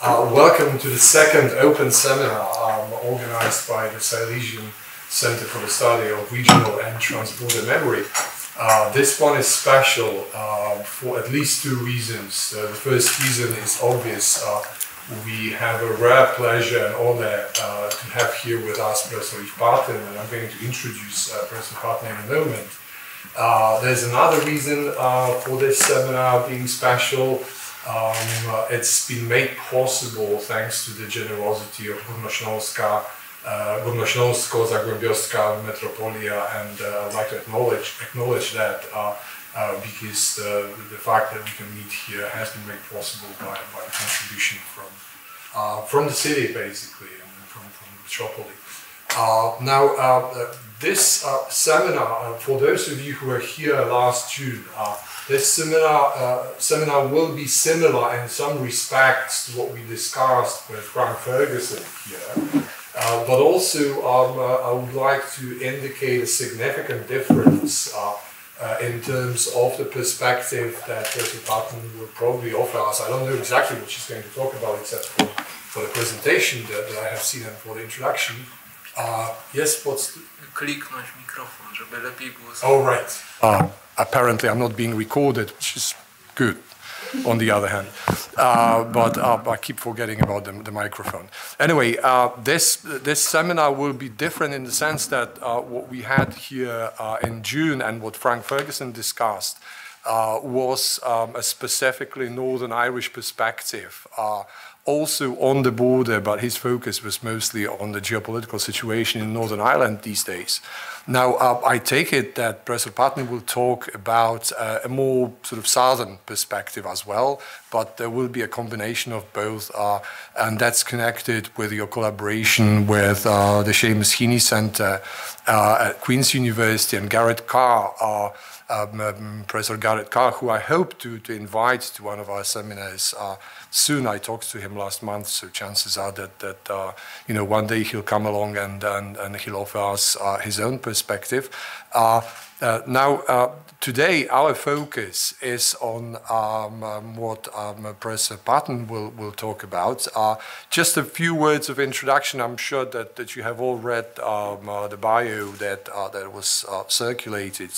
Welcome to the second open seminar organized by the Silesian Center for the Study of Regional and Transborder Memory. This one is special for at least two reasons. The first reason is obvious. We have a rare pleasure and honor to have here with us Professor Eve Patten, and I'm going to introduce Professor Patten in a moment. There's another reason for this seminar being special. It's been made possible thanks to the generosity of Górnośląsko-Zagłębiowska Metropolia, and I'd like to acknowledge that because the fact that we can meet here has been made possible by the contribution from the city, basically, and from the metropolis. This seminar, for those of you who were here last June, this seminar will be similar in some respects to what we discussed with Frank Ferguson here, but also I would like to indicate a significant difference in terms of the perspective that Professor Patten will probably offer us. I don't know exactly what she's going to talk about except for the presentation that I have seen and for the introduction. Yes, what's... Kliknąć mikrofon, żeby lepiej było. Oh, right. Apparently I'm not being recorded, which is good, on the other hand. But I keep forgetting about the microphone. Anyway, this seminar will be different in the sense that what we had here in June and what Frank Ferguson discussed was a specifically Northern Irish perspective, also on the border, but his focus was mostly on the geopolitical situation in Northern Ireland these days. Now, I take it that Professor Patten will talk about a more sort of southern perspective as well, but there will be a combination of both, and that's connected with your collaboration with the Seamus Heaney Centre at Queen's University and Garrett Carr, Professor Garrett Carr, who I hope to invite to one of our seminars soon. I talked to him last month, so chances are that you know, one day he'll come along and he'll offer us his own perspective. Today our focus is on what Professor Patten will talk about. Just a few words of introduction. I'm sure that you have all read the bio that was circulated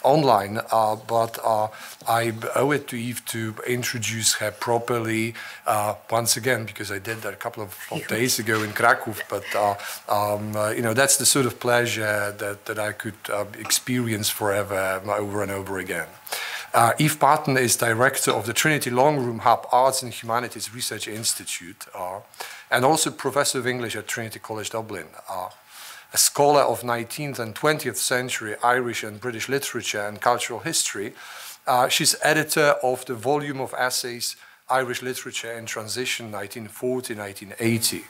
online, but I owe it to Eve to introduce her properly once again, because I did that a couple of days ago in Kraków, but you know, that's the sort of pleasure that I could experience forever, over and over again. Eve Patten is director of the Trinity Long Room Hub Arts and Humanities Research Institute, and also professor of English at Trinity College Dublin. A scholar of 19th and 20th century Irish and British literature and cultural history. She's editor of the volume of essays, Irish Literature in Transition, 1940-1980,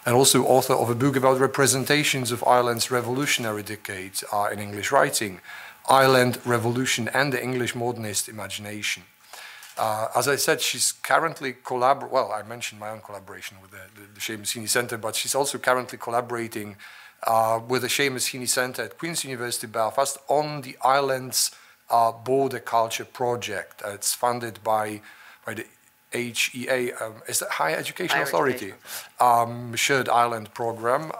and also author of a book about representations of Ireland's revolutionary decade in English writing, Ireland, Revolution and the English Modernist Imagination. As I said, she's currently well, I mentioned my own collaboration with the Seamus Heaney Centre, but she's also currently collaborating with the Seamus Heaney Centre at Queen's University Belfast on the Islands Border Culture Project. It's funded by the HEA, is that Higher Education Authority, Shared Island Programme,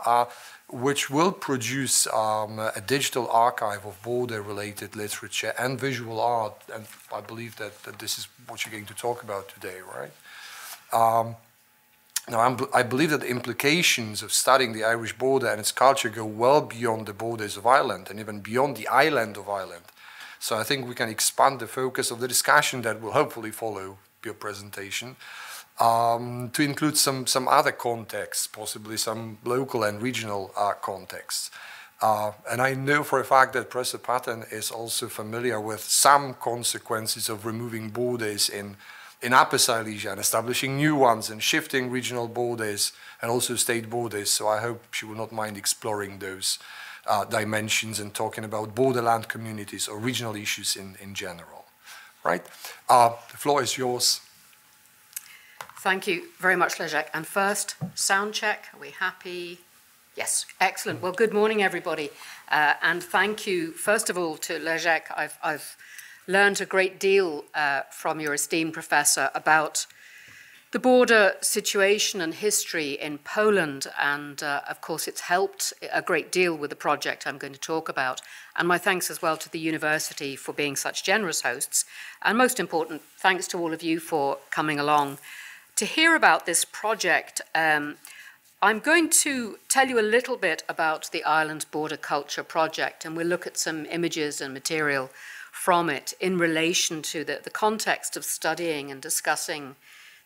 which will produce a digital archive of border-related literature and visual art, and I believe that this is what you're going to talk about today, right? Now, I believe that the implications of studying the Irish border and its culture go well beyond the borders of Ireland and even beyond the island of Ireland. So I think we can expand the focus of the discussion that will hopefully follow your presentation to include some other contexts, possibly some local and regional contexts. And I know for a fact that Professor Patten is also familiar with some consequences of removing borders in Upper Silesia and establishing new ones and shifting regional borders and also state borders. So I hope she will not mind exploring those dimensions and talking about borderland communities or regional issues in general. Right? The floor is yours. Thank you very much, Leszek. And first, sound check. Are we happy? Yes, excellent. Well, good morning, everybody. And thank you, first of all, to Leszek. I've learned a great deal from your esteemed professor about the border situation and history in Poland, and of course it's helped a great deal with the project I'm going to talk about. And my thanks as well to the university for being such generous hosts. And most important, thanks to all of you for coming along. To hear about this project, I'm going to tell you a little bit about the Ireland Border Culture Project, and we'll look at some images and material from it in relation to the context of studying and discussing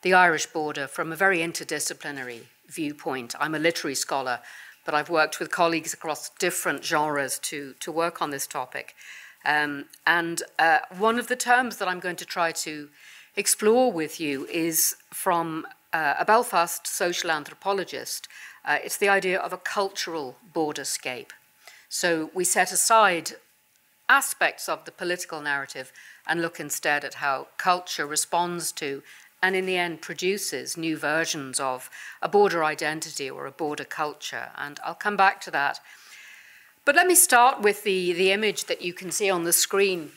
the Irish border from a very interdisciplinary viewpoint. I'm a literary scholar, but I've worked with colleagues across different genres to work on this topic. One of the terms that I'm going to try to explore with you is from a Belfast social anthropologist. It's the idea of a cultural borderscape. So we set aside aspects of the political narrative and look instead at how culture responds to and in the end produces new versions of a border identity or a border culture. And I'll come back to that. But let me start with the image that you can see on the screen.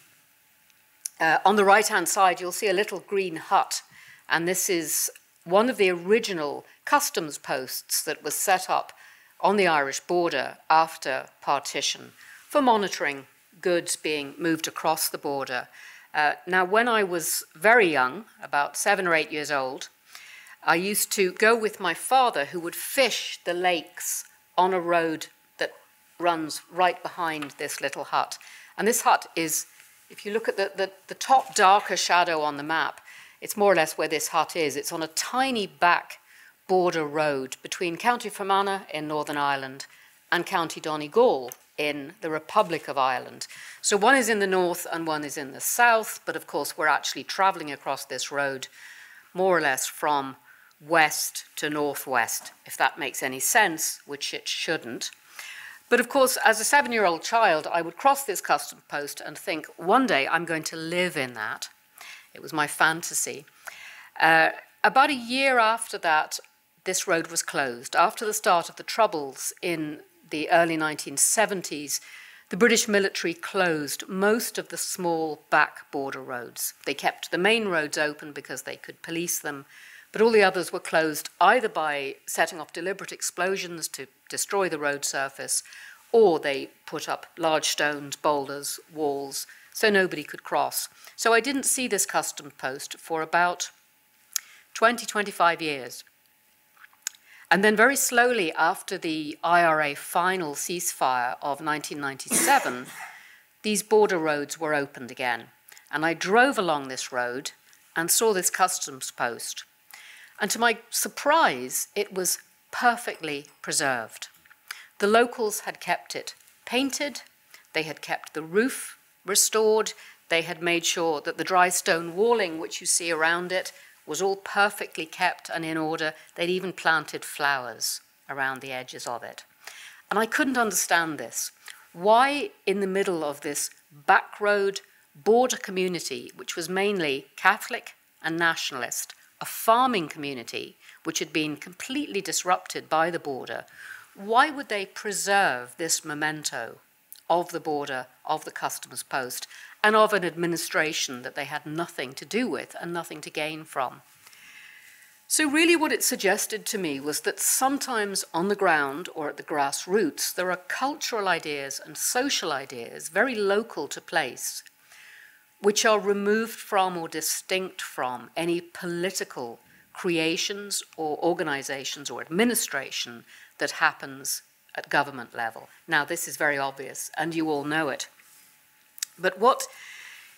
On the right-hand side, you'll see a little green hut. And this is one of the original customs posts that was set up on the Irish border after partition for monitoring goods being moved across the border. Now, when I was very young, about 7 or 8 years old, I used to go with my father, who would fish the lakes on a road that runs right behind this little hut. And this hut is, if you look at the top darker shadow on the map, it's more or less where this hut is. It's on a tiny back border road between County Fermanagh in Northern Ireland and County Donegal in the Republic of Ireland. So one is in the north and one is in the south, but of course we're actually travelling across this road more or less from west to northwest, if that makes any sense, which it shouldn't. But of course, as a 7-year-old child, I would cross this custom post and think, one day I'm going to live in that. It was my fantasy. About a year after that, this road was closed. After the start of the Troubles in the early 1970s, the British military closed most of the small back border roads. They kept the main roads open because they could police them, but all the others were closed either by setting off deliberate explosions to destroy the road surface, or they put up large stones, boulders, walls, so nobody could cross. So I didn't see this custom post for about 20, 25 years. And then very slowly after the IRA final ceasefire of 1997, these border roads were opened again. And I drove along this road and saw this customs post. And to my surprise, it was perfectly preserved. The locals had kept it painted, they had kept the roof restored, they had made sure that the dry stone walling which you see around it was all perfectly kept and in order. They'd even planted flowers around the edges of it. And I couldn't understand this. Why, in the middle of this back road border community, which was mainly Catholic and nationalist, a farming community which had been completely disrupted by the border, why would they preserve this memento of the border, of the customs post, and of an administration that they had nothing to do with and nothing to gain from? So really what it suggested to me was that sometimes on the ground or at the grassroots, there are cultural ideas and social ideas, very local to place, which are removed from or distinct from any political creations or organizations or administration that happens at government level. Now, this is very obvious, and you all know it. But what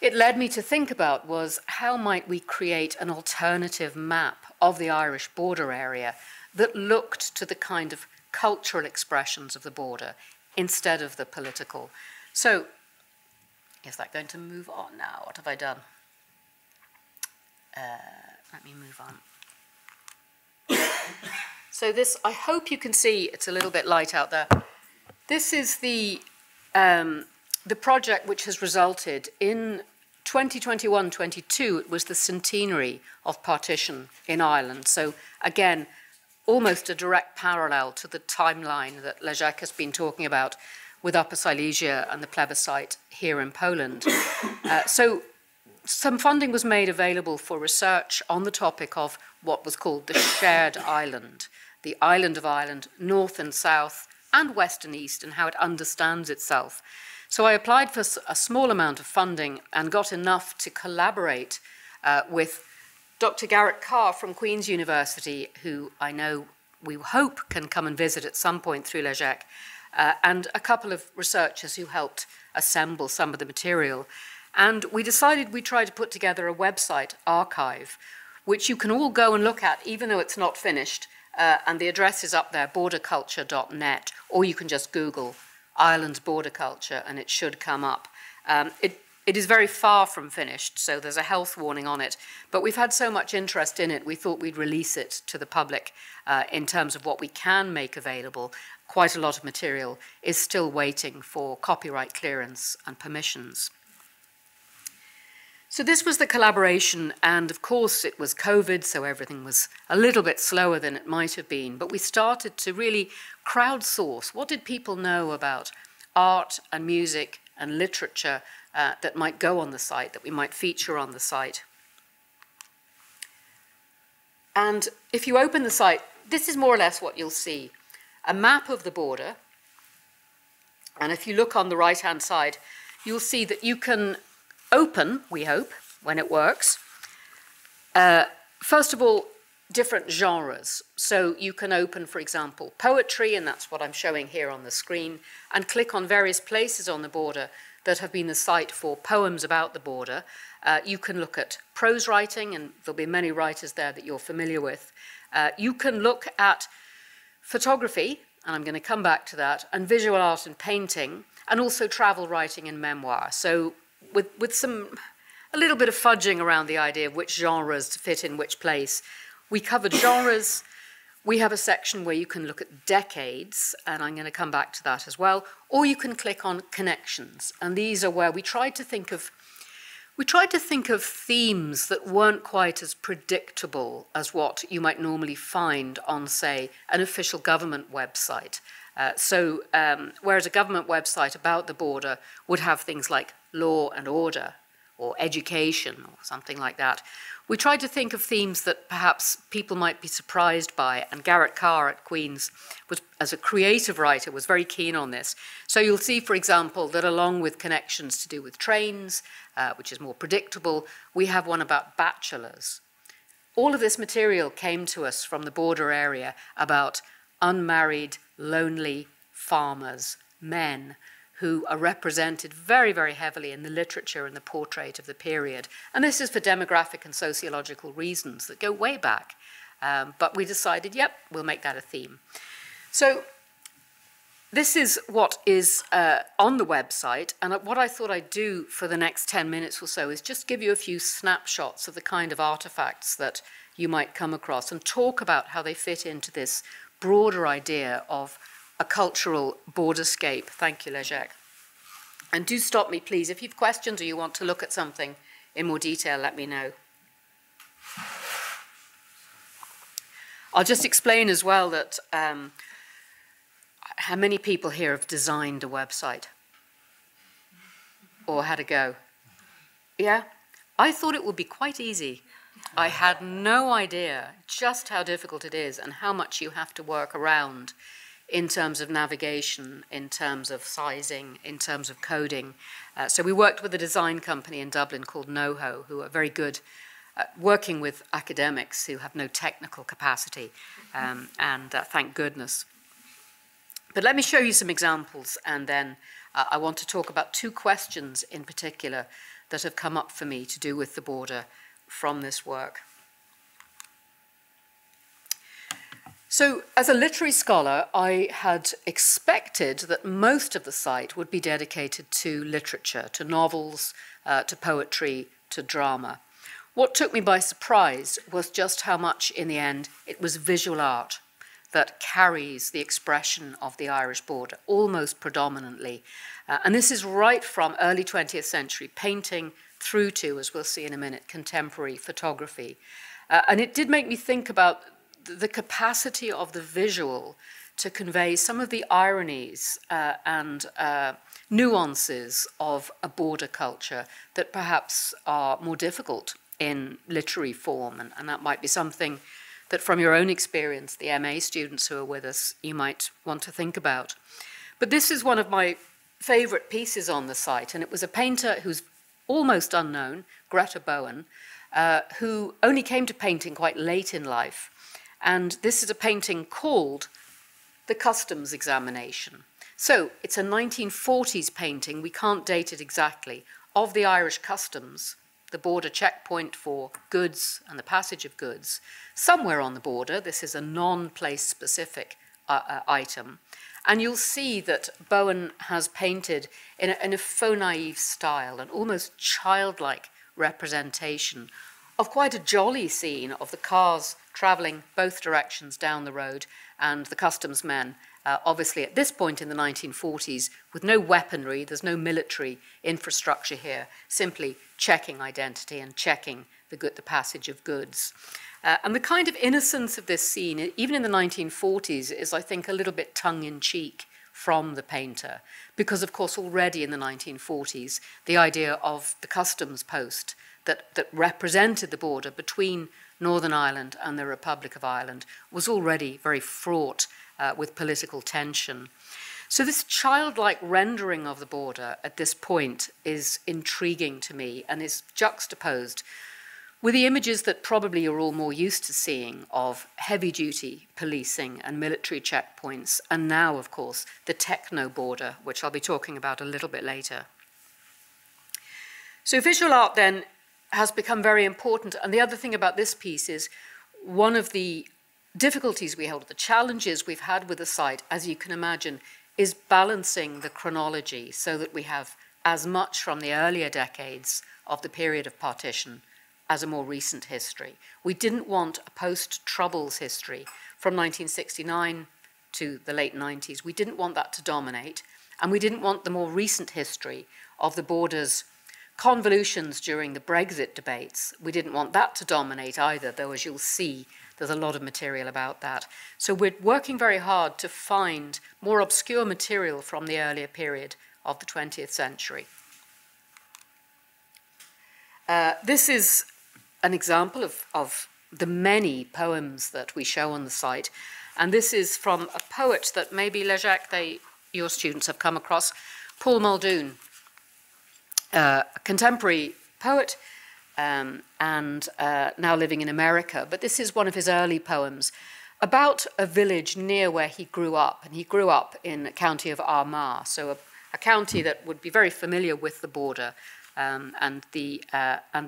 it led me to think about was how might we create an alternative map of the Irish border area that looked to the kind of cultural expressions of the border instead of the political. So, is that going to move on now? What have I done? Let me move on. So this, I hope you can see, it's a little bit light out there. This is the project which has resulted in 2021-22, it was the centenary of partition in Ireland. So again, almost a direct parallel to the timeline that Leszek has been talking about with Upper Silesia and the plebiscite here in Poland. So some funding was made available for research on the topic of what was called the shared island, the island of Ireland, north and south, and west and east, and how it understands itself. So I applied for a small amount of funding and got enough to collaborate with Dr. Garrett Carr from Queen's University, who I know we hope can come and visit at some point through Leszek, and a couple of researchers who helped assemble some of the material. And we decided we'd try to put together a website archive, which you can all go and look at, even though it's not finished. And the address is up there, borderculture.net, or you can just Google Ireland's border culture, and it should come up. It is very far from finished, so there's a health warning on it. But we've had so much interest in it, we thought we'd release it to the public in terms of what we can make available. Quite a lot of material is still waiting for copyright clearance and permissions. So this was the collaboration, and of course it was COVID, so everything was a little bit slower than it might have been, but we started to really crowdsource. What did people know about art and music and literature that might go on the site, that we might feature on the site? And if you open the site, this is more or less what you'll see. A map of the border, and if you look on the right-hand side, you'll see that you can open, we hope, when it works. First of all, different genres. So you can open, for example, poetry, and that's what I'm showing here on the screen, and click on various places on the border that have been the site for poems about the border. You can look at prose writing, and there'll be many writers there that you're familiar with. You can look at photography, and I'm going to come back to that, and visual art and painting, and also travel writing and memoir. So with a little bit of fudging around the idea of which genres to fit in which place. We covered genres. We have a section where you can look at decades, and I'm going to come back to that as well, or you can click on connections, and these are where we tried to think of themes that weren't quite as predictable as what you might normally find on, say, an official government website. Whereas a government website about the border would have things like law and order or education or something like that, we tried to think of themes that perhaps people might be surprised by, and Garrett Carr at Queen's, as a creative writer, was very keen on this. So you'll see, for example, that along with connections to do with trains, which is more predictable, we have one about bachelors. All of this material came to us from the border area about unmarried, lonely farmers, men, who are represented very, very heavily in the literature and the portrait of the period. And this is for demographic and sociological reasons that go way back. But we decided, yep, we'll make that a theme. So this is what is on the website. And what I thought I'd do for the next 10 minutes or so is just give you a few snapshots of the kind of artifacts that you might come across and talk about how they fit into this broader idea of a cultural borderscape. Thank you, Leszek. And do stop me, please. If you have questions or you want to look at something in more detail, let me know. I'll just explain as well that how many people here have designed a website or had a go? Yeah? I thought it would be quite easy. I had no idea just how difficult it is and how much you have to work around in terms of navigation, in terms of sizing, in terms of coding. So we worked with a design company in Dublin called NoHo, who are very good at working with academics who have no technical capacity, and thank goodness. But let me show you some examples, and then I want to talk about two questions in particular that have come up for me to do with the border from this work. So, as a literary scholar, I had expected that most of the site would be dedicated to literature, to novels, to poetry, to drama. What took me by surprise was just how much, in the end, it was visual art that carries the expression of the Irish border, almost predominantly. And this is right from early 20th century painting through to, as we'll see in a minute, contemporary photography. And it did make me think about the capacity of the visual to convey some of the ironies and nuances of a border culture that perhaps are more difficult in literary form, and that might be something that from your own experience, the MA students who are with us, you might want to think about. But this is one of my favorite pieces on the site, and it was a painter who's almost unknown, Greta Bowen, who only came to painting quite late in life. And this is a painting called The Customs Examination. So it's a 1940s painting, we can't date it exactly, of the Irish customs, the border checkpoint for goods and the passage of goods. Somewhere on the border, this is a non-place specific item, and you'll see that Bowen has painted in a faux naive style, an almost childlike representation of quite a jolly scene of the cars travelling both directions down the road and the customs men, obviously at this point in the 1940s, with no weaponry, there's no military infrastructure here, simply checking identity and checking the passage of goods. And the kind of innocence of this scene, even in the 1940s, is, I think, a little bit tongue-in-cheek from the painter, because, of course, already in the 1940s, the idea of the customs post that represented the border between Northern Ireland and the Republic of Ireland was already very fraught with political tension. So this childlike rendering of the border at this point is intriguing to me and is juxtaposed with the images that probably you're all more used to seeing of heavy-duty policing and military checkpoints, and now, of course, the techno border, which I'll be talking about a little bit later. So visual art then has become very important, and the other thing about this piece is one of the difficulties we hold, the challenges we've had with the site, as you can imagine, is balancing the chronology so that we have as much from the earlier decades of the period of partition as a more recent history. We didn't want a post-Troubles history from 1969 to the late 90s. We didn't want that to dominate, and we didn't want the more recent history of the border's convolutions during the Brexit debates. We didn't want that to dominate either, though, as you'll see, there's a lot of material about that. So we're working very hard to find more obscure material from the earlier period of the 20th century. This is an example of the many poems that we show on the site. And this is from a poet that maybe, Leszek, your students have come across, Paul Muldoon, a contemporary poet and now living in America. But this is one of his early poems about a village near where he grew up. And he grew up in the county of Armagh, so a county that would be very familiar with the border and the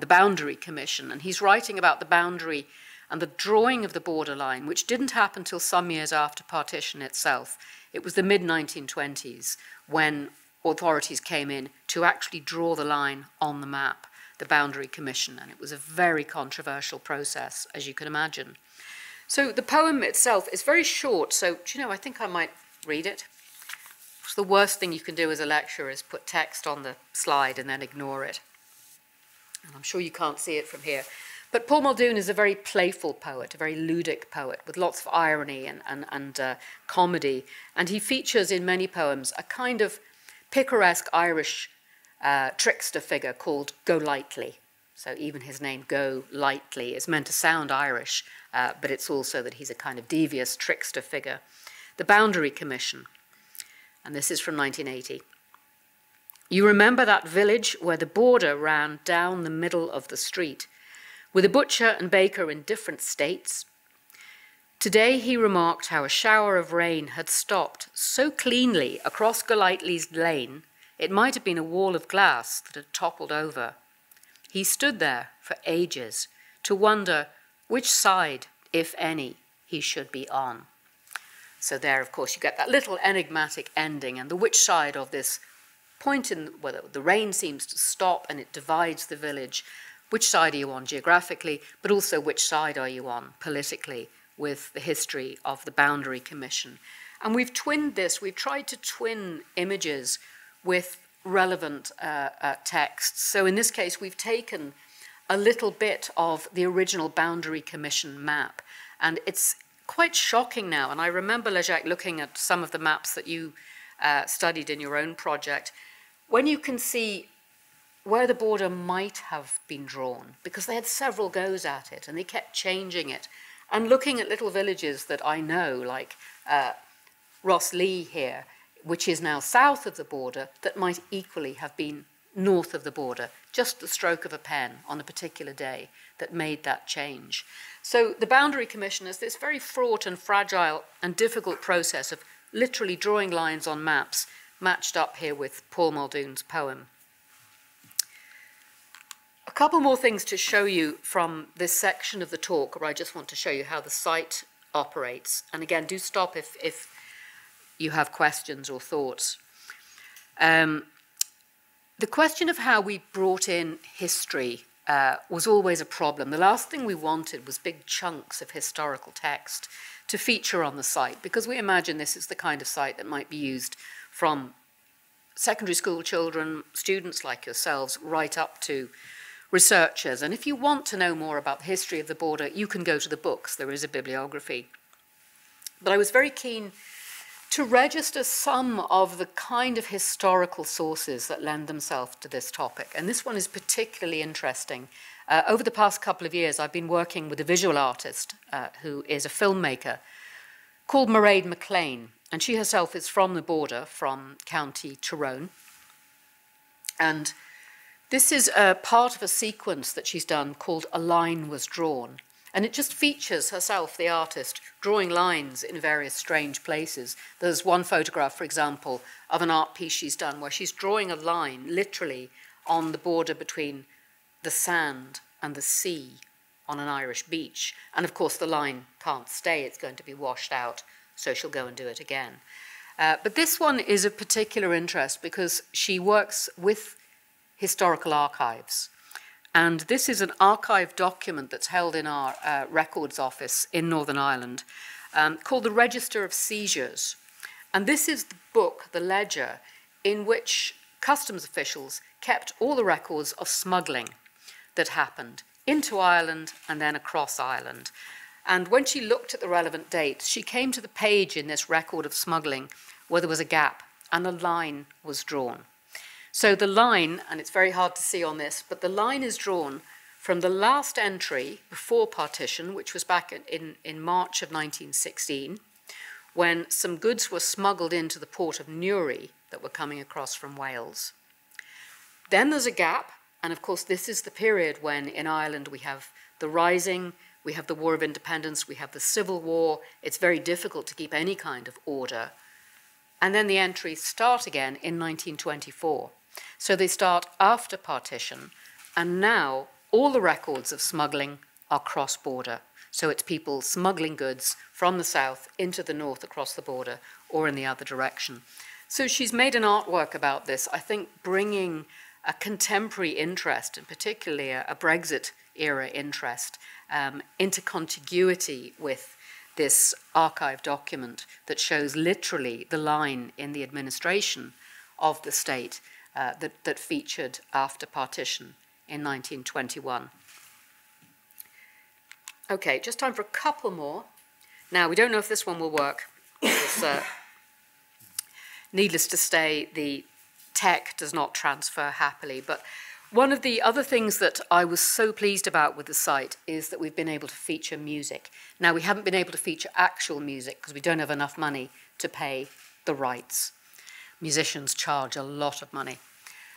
Boundary Commission. And he's writing about the boundary and the drawing of the borderline, which didn't happen till some years after partition itself. It was the mid-1920s when authorities came in to actually draw the line on the map, the Boundary Commission, and it was a very controversial process, as you can imagine. So the poem itself is very short, so, do you know, I think I might read it. The worst thing you can do as a lecturer is put text on the slide and then ignore it. And I'm sure you can't see it from here. But Paul Muldoon is a very playful poet, a very ludic poet, with lots of irony and comedy. And he features in many poems a kind of picaresque Irish trickster figure called Go Lightly. So even his name, Go Lightly, is meant to sound Irish, but it's also that he's a kind of devious trickster figure. The Boundary Commission. And this is from 1980. You remember that village where the border ran down the middle of the street, with a butcher and baker in different states? Today he remarked how a shower of rain had stopped so cleanly across Golightly's lane, it might have been a wall of glass that had toppled over. He stood there for ages to wonder which side, if any, he should be on. So there, of course, you get that little enigmatic ending, and the which side of this point in where the rain seems to stop and it divides the village. Which side are you on geographically, but also which side are you on politically with the history of the Boundary Commission. And we've twinned this, we've tried to twin images with relevant texts. So in this case, we've taken a little bit of the original Boundary Commission map, and it's quite shocking now. And I remember, Leszek, looking at some of the maps that you studied in your own project, when you can see where the border might have been drawn, because they had several goes at it and they kept changing it. And looking at little villages that I know, like Rosslea here, which is now south of the border, that might equally have been north of the border, just the stroke of a pen on a particular day that made that change. So the Boundary Commission is this very fraught and fragile and difficult process of literally drawing lines on maps, matched up here with Paul Muldoon's poem. A couple more things to show you from this section of the talk, where I just want to show you how the site operates. And again, do stop if you have questions or thoughts. The question of how we brought in history was always a problem. The last thing we wanted was big chunks of historical text to feature on the site, because we imagine this is the kind of site that might be used from secondary school children, students like yourselves, right up to researchers. And if you want to know more about the history of the border, you can go to the books. There is a bibliography. But I was very keen to register some of the kind of historical sources that lend themselves to this topic. And this one is particularly interesting. Over the past couple of years, I've been working with a visual artist who is a filmmaker called Mairead McLean. And she herself is from the border, from County Tyrone. And this is a part of a sequence that she's done called A Line Was Drawn. And it just features herself, the artist, drawing lines in various strange places. There's one photograph, for example, of an art piece she's done where she's drawing a line, literally, on the border between the sand and the sea on an Irish beach. And of course, the line can't stay, it's going to be washed out, so she'll go and do it again. But this one is of particular interest because she works with historical archives. And this is an archive document that's held in our records office in Northern Ireland called the Register of Seizures. And this is the book, the ledger, in which customs officials kept all the records of smuggling that happened into Ireland and then across Ireland. And when she looked at the relevant dates, she came to the page in this record of smuggling where there was a gap and a line was drawn. So the line, and it's very hard to see on this, but the line is drawn from the last entry before partition, which was back in March of 1916, when some goods were smuggled into the port of Newry that were coming across from Wales. Then there's a gap, and of course this is the period when in Ireland we have the Rising, we have the War of Independence, we have the Civil War. It's very difficult to keep any kind of order. And then the entries start again in 1924. So they start after partition, and now all the records of smuggling are cross-border. So it's people smuggling goods from the south into the north across the border or in the other direction. So she's made an artwork about this, I think bringing a contemporary interest, and particularly a Brexit-era interest, into contiguity with this archive document that shows literally the line in the administration of the state that featured after partition in 1921. Okay, just time for a couple more. Now, we don't know if this one will work. Because, needless to say, the tech does not transfer happily. But one of the other things that I was so pleased about with the site is that we've been able to feature music. Now, we haven't been able to feature actual music because we don't have enough money to pay the rights. Musicians charge a lot of money.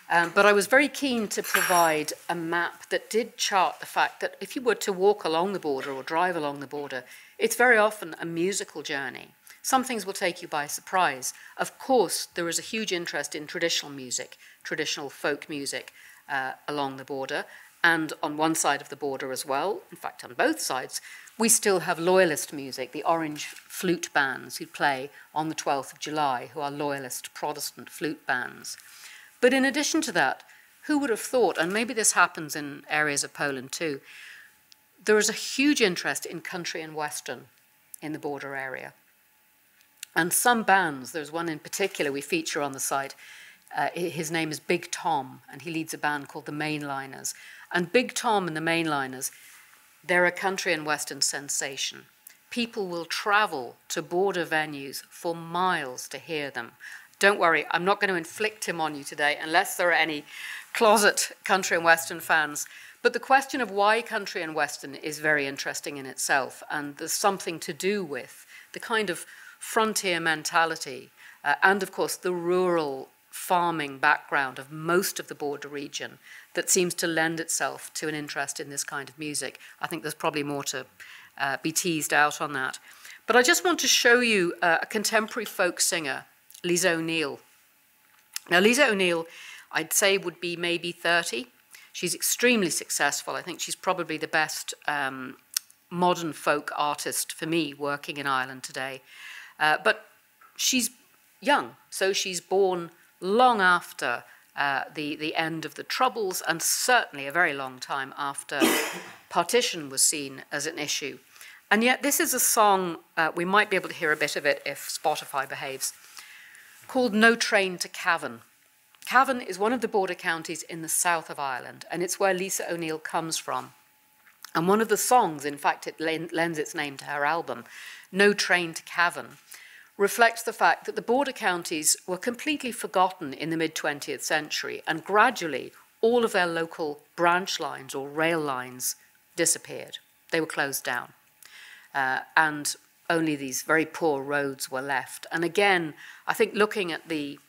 But I was very keen to provide a map that did chart the fact that if you were to walk along the border or drive along the border, it's very often a musical journey. Some things will take you by surprise. Of course, there is a huge interest in traditional music, traditional folk music along the border, and on one side of the border as well, in fact on both sides, we still have loyalist music, the orange flute bands who play on the 12th of July, who are loyalist Protestant flute bands. But in addition to that, who would have thought, and maybe this happens in areas of Poland too, there is a huge interest in country and western in the border area. And some bands, there's one in particular we feature on the site, his name is Big Tom, and he leads a band called the Mainliners. And Big Tom and the Mainliners, they're a country and western sensation. people will travel to border venues for miles to hear them. Don't worry, I'm not going to inflict him on you today unless there are any closet country and western fans. But the question of why country and western is very interesting in itself, and there's something to do with the kind of frontier mentality and, of course, the rural farming background of most of the border region that seems to lend itself to an interest in this kind of music. I think there's probably more to be teased out on that. But I just want to show you a contemporary folk singer, Lisa O'Neill. Now, Lisa O'Neill, I'd say, would be maybe 30. She's extremely successful. I think she's probably the best modern folk artist for me working in Ireland today. But she's young, so she's born long after the end of the Troubles, and certainly a very long time after partition was seen as an issue. And yet this is a song, we might be able to hear a bit of it if Spotify behaves, called No Train to Cavan. Cavan is one of the border counties in the south of Ireland, and it's where Lisa O'Neill comes from. And one of the songs, in fact, it lends its name to her album, No Train to Cavan, reflects the fact that the border counties were completely forgotten in the mid-20th century, and gradually all of their local branch lines or rail lines disappeared. They were closed down. And only these very poor roads were left. And again, I think looking at the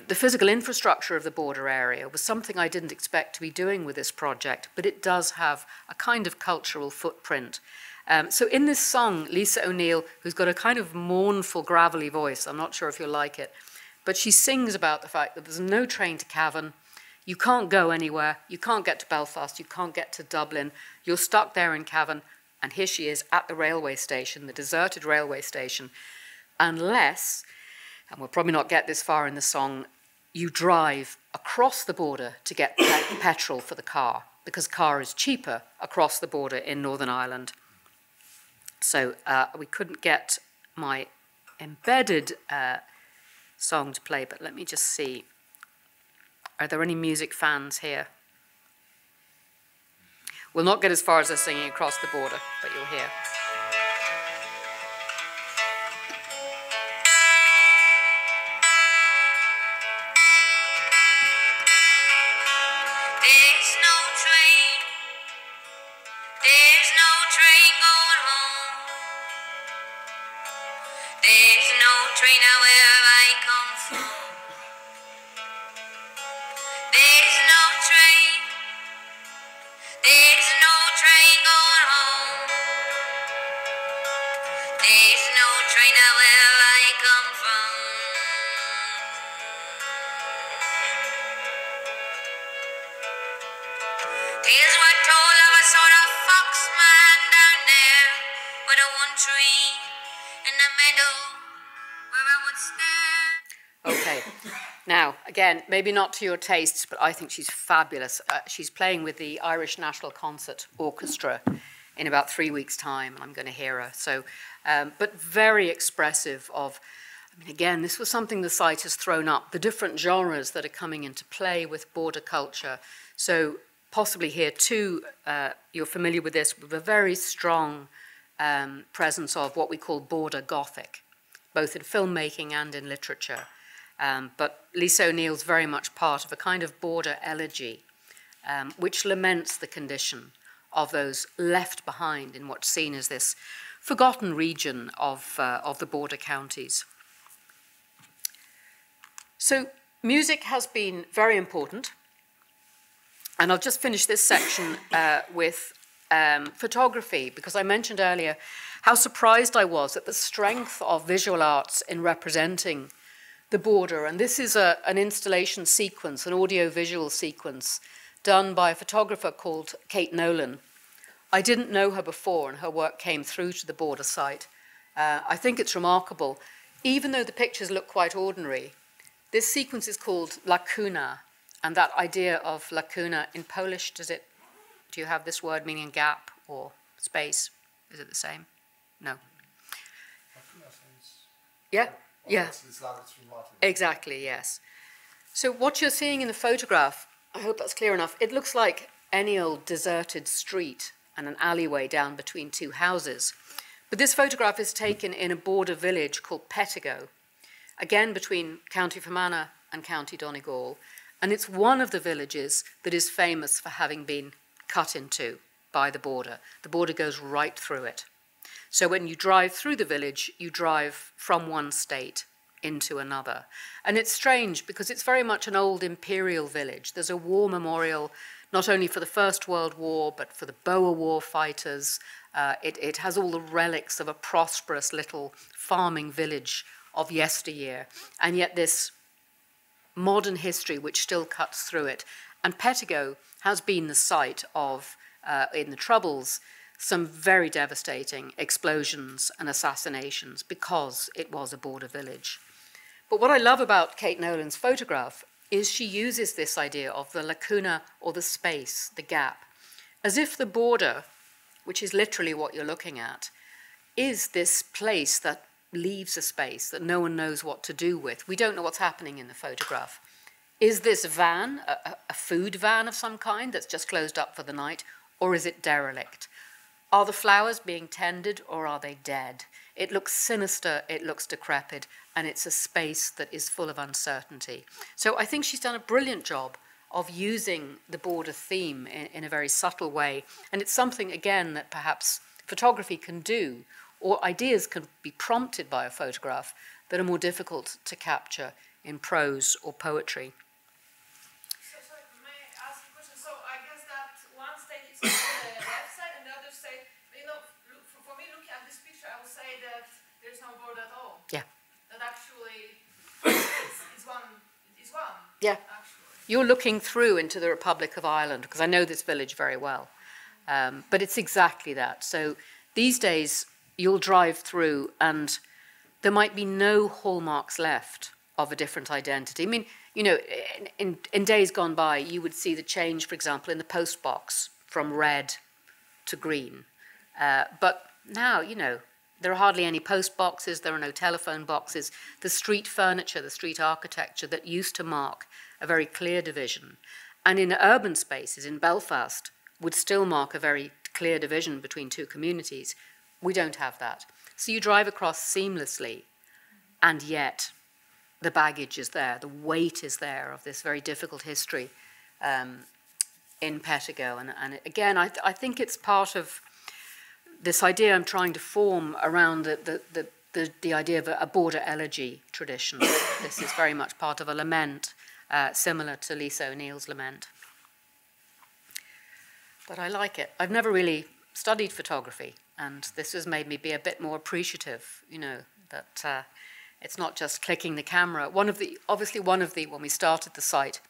physical infrastructure of the border area was something I didn't expect to be doing with this project, but it does have a kind of cultural footprint. So in this song, Lisa O'Neill, who's got a kind of mournful, gravelly voice, I'm not sure if you'll like it, but she sings about the fact that there's no train to Cavan, you can't go anywhere, you can't get to Belfast, you can't get to Dublin, you're stuck there in Cavan, and here she is at the railway station, the deserted railway station, unless, and we'll probably not get this far in the song, you drive across the border to get petrol for the car, because car is cheaper across the border in Northern Ireland. So we couldn't get my embedded song to play, but let me just see. Are there any music fans here? We'll not get as far as us singing across the border, but you'll hear. Okay, now, again, maybe not to your tastes, but I think she's fabulous. She's playing with the Irish National Concert Orchestra in about 3 weeks' time, and I'm going to hear her. So, but very expressive of, I mean, again, this was something the site has thrown up, the different genres that are coming into play with border culture. So possibly here too, you're familiar with this, with a very strong presence of what we call border Gothic, both in filmmaking and in literature. But Lisa O'Neill's very much part of a kind of border elegy, which laments the condition of those left behind in what's seen as this forgotten region of the border counties. So music has been very important, and I'll just finish this section with photography, because I mentioned earlier how surprised I was at the strength of visual arts in representing the border. And this is an installation sequence, an audio-visual sequence, done by a photographer called Kate Nolan. I didn't know her before, and her work came through to the border site. I think it's remarkable. Even though the pictures look quite ordinary, this sequence is called lacuna, and that idea of lacuna in Polish, do you have this word meaning gap or space? Is it the same? No. Yeah, yeah. Exactly, yes. So what you're seeing in the photograph, I hope that's clear enough, it looks like any old deserted street and an alleyway down between two houses. But this photograph is taken in a border village called Pettigo, again between County Fermanagh and County Donegal, and it's one of the villages that is famous for having been cut into by the border. The border goes right through it. So when you drive through the village, you drive from one state into another. And it's strange because it's very much an old imperial village. There's a war memorial not only for the First World War, but for the Boer War fighters. It has all the relics of a prosperous little farming village of yesteryear, and yet this modern history which still cuts through it. And Pettigo has been the site of, in the Troubles, some very devastating explosions and assassinations because it was a border village. But what I love about Kate Nolan's photograph is she uses this idea of the lacuna or the space, the gap, as if the border, which is literally what you're looking at, is this place that leaves a space that no one knows what to do with. We don't know what's happening in the photograph. Is this van, a food van of some kind that's just closed up for the night, or is it derelict? Are the flowers being tended or are they dead? It looks sinister, it looks decrepit, and it's a space that is full of uncertainty. So I think she's done a brilliant job of using the border theme in a very subtle way. And it's something, again, that perhaps photography can do, or ideas can be prompted by a photograph that are more difficult to capture in prose or poetry. So may I ask a question? So I guess that one state is on the left side and the other side, you know, for me looking at this picture, I would say that there's no border at all. Yeah. That actually is one. Yeah. Actually. You're looking through into the Republic of Ireland, because I know this village very well. But it's exactly that. So these days, you'll drive through and there might be no hallmarks left of a different identity. I mean, you know, in days gone by, you would see the change, for example, in the post box from red to green. But now, you know, there are hardly any post boxes, there are no telephone boxes. The street furniture, the street architecture that used to mark a very clear division, and in urban spaces, in Belfast, would still mark a very clear division between two communities. We don't have that. So you drive across seamlessly, and yet the baggage is there, the weight is there of this very difficult history in Pettigo. And again, I think it's part of this idea I'm trying to form around the idea of a border elegy tradition. This is very much part of a lament, similar to Lisa O'Neill's lament. But I like it. I've never really studied photography, and this has made me be a bit more appreciative, you know, that it's not just clicking the camera. Obviously, when we started the site,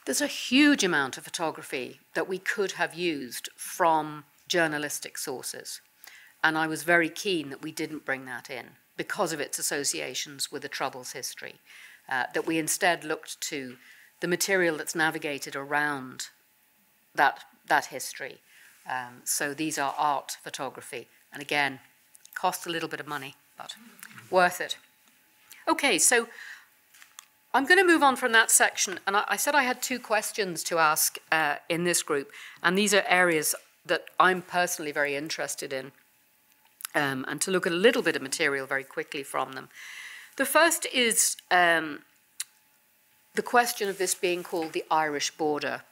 there's a huge amount of photography that we could have used from journalistic sources. And I was very keen that we didn't bring that in because of its associations with the Troubles history, that we instead looked to the material that's navigated around that history. So these are art photography. And again, cost a little bit of money, but worth it. Okay, so I'm going to move on from that section. And I said I had two questions to ask in this group. And these are areas that I'm personally very interested in, and to look at a little bit of material very quickly from them. The first is the question of this being called the Irish border.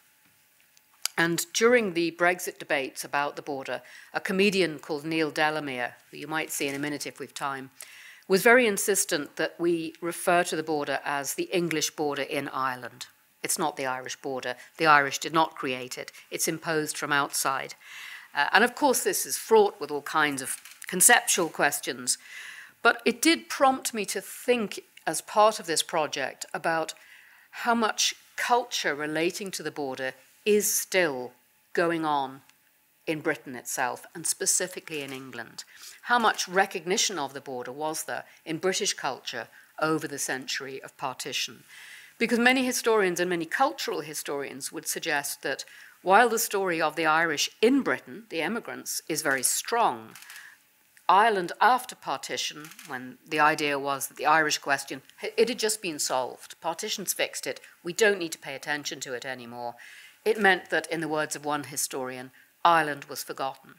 And during the Brexit debates about the border, a comedian called Neil Delamere, who you might see in a minute if we've time, was very insistent that we refer to the border as the English border in Ireland. It's not the Irish border. The Irish did not create it. It's imposed from outside. And of course, this is fraught with all kinds of conceptual questions. But it did prompt me to think, as part of this project, about how much culture relating to the border is still going on in Britain itself, and specifically in England. How much recognition of the border was there in British culture over the century of partition? Because many historians and many cultural historians would suggest that while the story of the Irish in Britain, the emigrants, is very strong, Ireland after partition, when the idea was that the Irish question, it had just been solved. Partition's fixed it. We don't need to pay attention to it anymore. It meant that, in the words of one historian, Ireland was forgotten.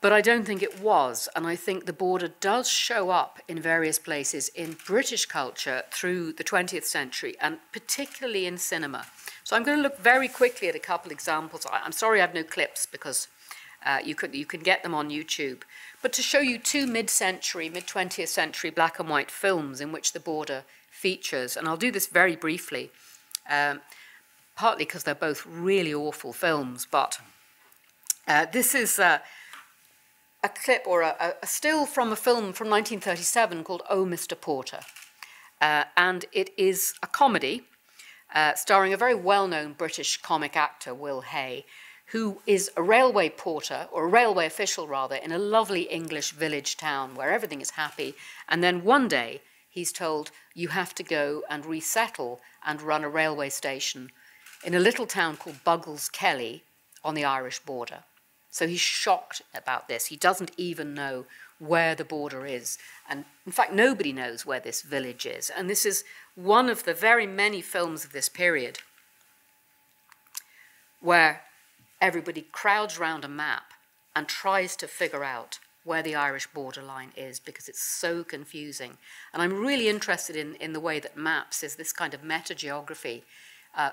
But I don't think it was, and I think the border does show up in various places in British culture through the 20th century, and particularly in cinema. So I'm going to look very quickly at a couple examples. I'm sorry I have no clips, because you can get them on YouTube. But to show you two mid-century, mid-20th century black and white films in which the border features, and I'll do this very briefly, partly because they're both really awful films, but this is a clip or a still from a film from 1937 called Oh, Mr. Porter. And it is a comedy starring a very well-known British comic actor, Will Hay, who is a railway porter, or a railway official rather, in a lovely English village town where everything is happy. And then one day he's told, you have to go and resettle and run a railway station in a little town called Buggles Kelly on the Irish border. So he's shocked about this. He doesn't even know where the border is. And in fact, nobody knows where this village is. And this is one of the very many films of this period where everybody crowds around a map and tries to figure out where the Irish borderline is, because it's so confusing. And I'm really interested in the way that maps, as this kind of meta-geography,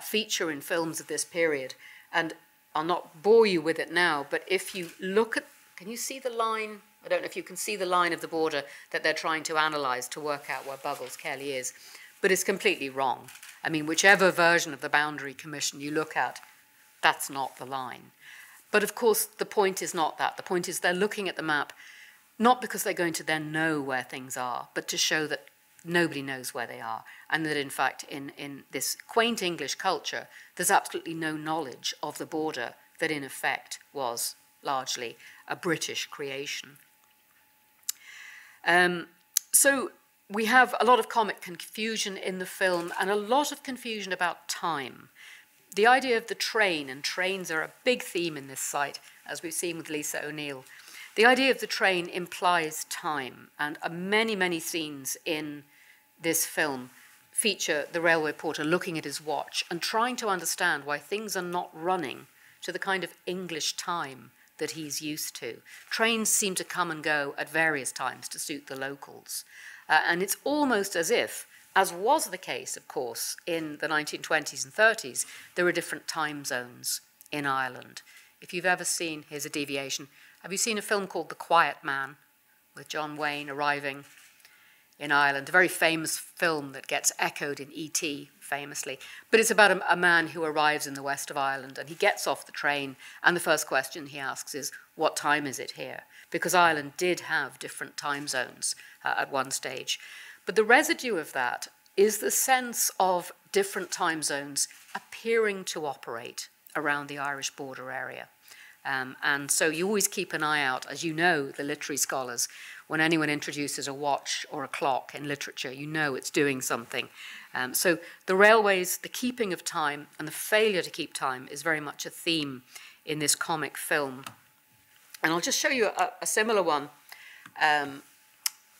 feature in films of this period. And I'll not bore you with it now, but if you look at, can you see the line? I don't know if you can see the line of the border that they're trying to analyse to work out where Buggles Kelly is, but it's completely wrong. I mean, whichever version of the Boundary Commission you look at, that's not the line. But of course, the point is not that. The point is they're looking at the map, not because they're going to then know where things are, but to show that nobody knows where they are, and that in fact in this quaint English culture there's absolutely no knowledge of the border that in effect was largely a British creation. So we have a lot of comic confusion in the film and a lot of confusion about time. The idea of the train, and trains are a big theme in this site, as we've seen with Lisa O'Neill. The idea of the train implies time, and many, many scenes in this film feature the railway porter looking at his watch and trying to understand why things are not running to the kind of English time that he's used to. Trains seem to come and go at various times to suit the locals. And it's almost as if, as was the case, of course, in the 1920s and 30s, there were different time zones in Ireland. If you've ever seen, here's a deviation, have you seen a film called The Quiet Man, with John Wayne arriving in Ireland? A very famous film that gets echoed in E.T. famously. But it's about a man who arrives in the west of Ireland, and he gets off the train, and the first question he asks is, what time is it here? Because Ireland did have different time zones at one stage. But the residue of that is the sense of different time zones appearing to operate around the Irish border area. And so you always keep an eye out, as you know, the literary scholars, when anyone introduces a watch or a clock in literature, you know it's doing something. So the railways, the keeping of time and the failure to keep time is very much a theme in this comic film. And I'll just show you a similar one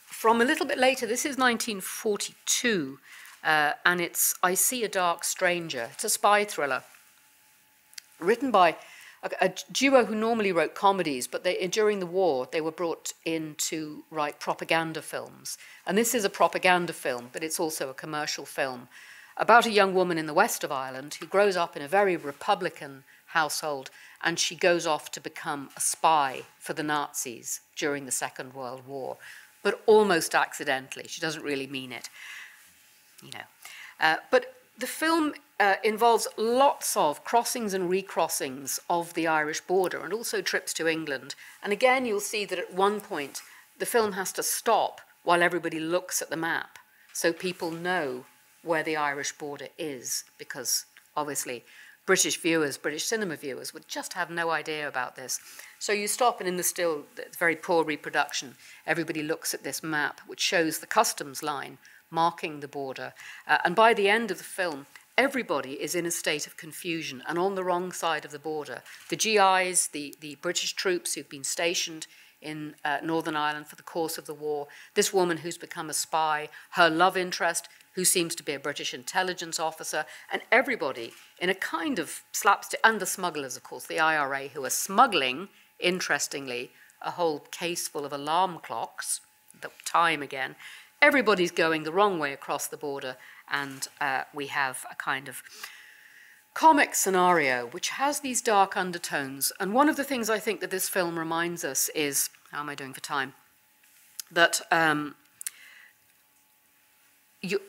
from a little bit later. This is 1942, and it's I See a Dark Stranger. It's a spy thriller written by a duo who normally wrote comedies, but during the war they were brought in to write propaganda films. And this is a propaganda film, but it's also a commercial film about a young woman in the west of Ireland who grows up in a very Republican household, and she goes off to become a spy for the Nazis during the Second World War, but almost accidentally. She doesn't really mean it, you know. But the film involves lots of crossings and recrossings of the Irish border, and also trips to England. And again, you'll see that at one point, the film has to stop while everybody looks at the map, so people know where the Irish border is, because obviously British viewers, British cinema viewers, would just have no idea about this. So you stop, and in the still, it's very poor reproduction, everybody looks at this map, which shows the customs line marking the border. And by the end of the film, everybody is in a state of confusion and on the wrong side of the border. The GIs, the British troops who've been stationed in Northern Ireland for the course of the war, this woman who's become a spy, her love interest, who seems to be a British intelligence officer, and everybody in a kind of slapstick, and the smugglers, of course, the IRA, who are smuggling, interestingly, a whole case full of alarm clocks, the time again. Everybody's going the wrong way across the border, and we have a kind of comic scenario which has these dark undertones. And one of the things I think that this film reminds us is, how am I doing for time? That, and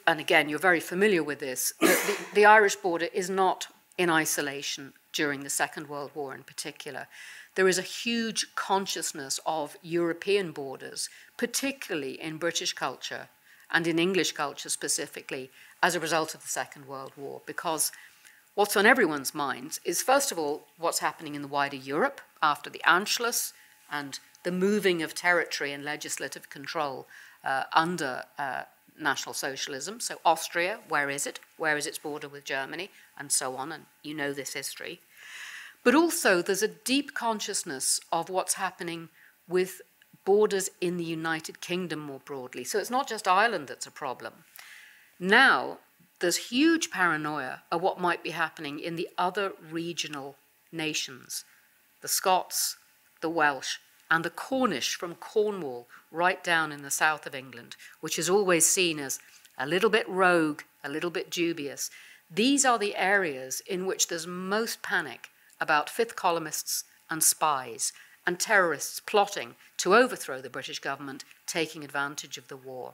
again, you're very familiar with this, that the Irish border is not in isolation during the Second World War in particular. There is a huge consciousness of European borders, particularly in British culture and in English culture specifically, as a result of the Second World War, because what's on everyone's minds is, first of all, what's happening in the wider Europe after the Anschluss and the moving of territory and legislative control under National Socialism. So Austria, where is it? Where is its border with Germany? And so on, and you know this history. But also there's a deep consciousness of what's happening with borders in the United Kingdom more broadly. So it's not just Ireland that's a problem. Now there's huge paranoia of what might be happening in the other regional nations, the Scots, the Welsh, and the Cornish from Cornwall right down in the south of England, which is always seen as a little bit rogue, a little bit dubious. These are the areas in which there's most panic about fifth columnists and spies and terrorists plotting to overthrow the British government, taking advantage of the war.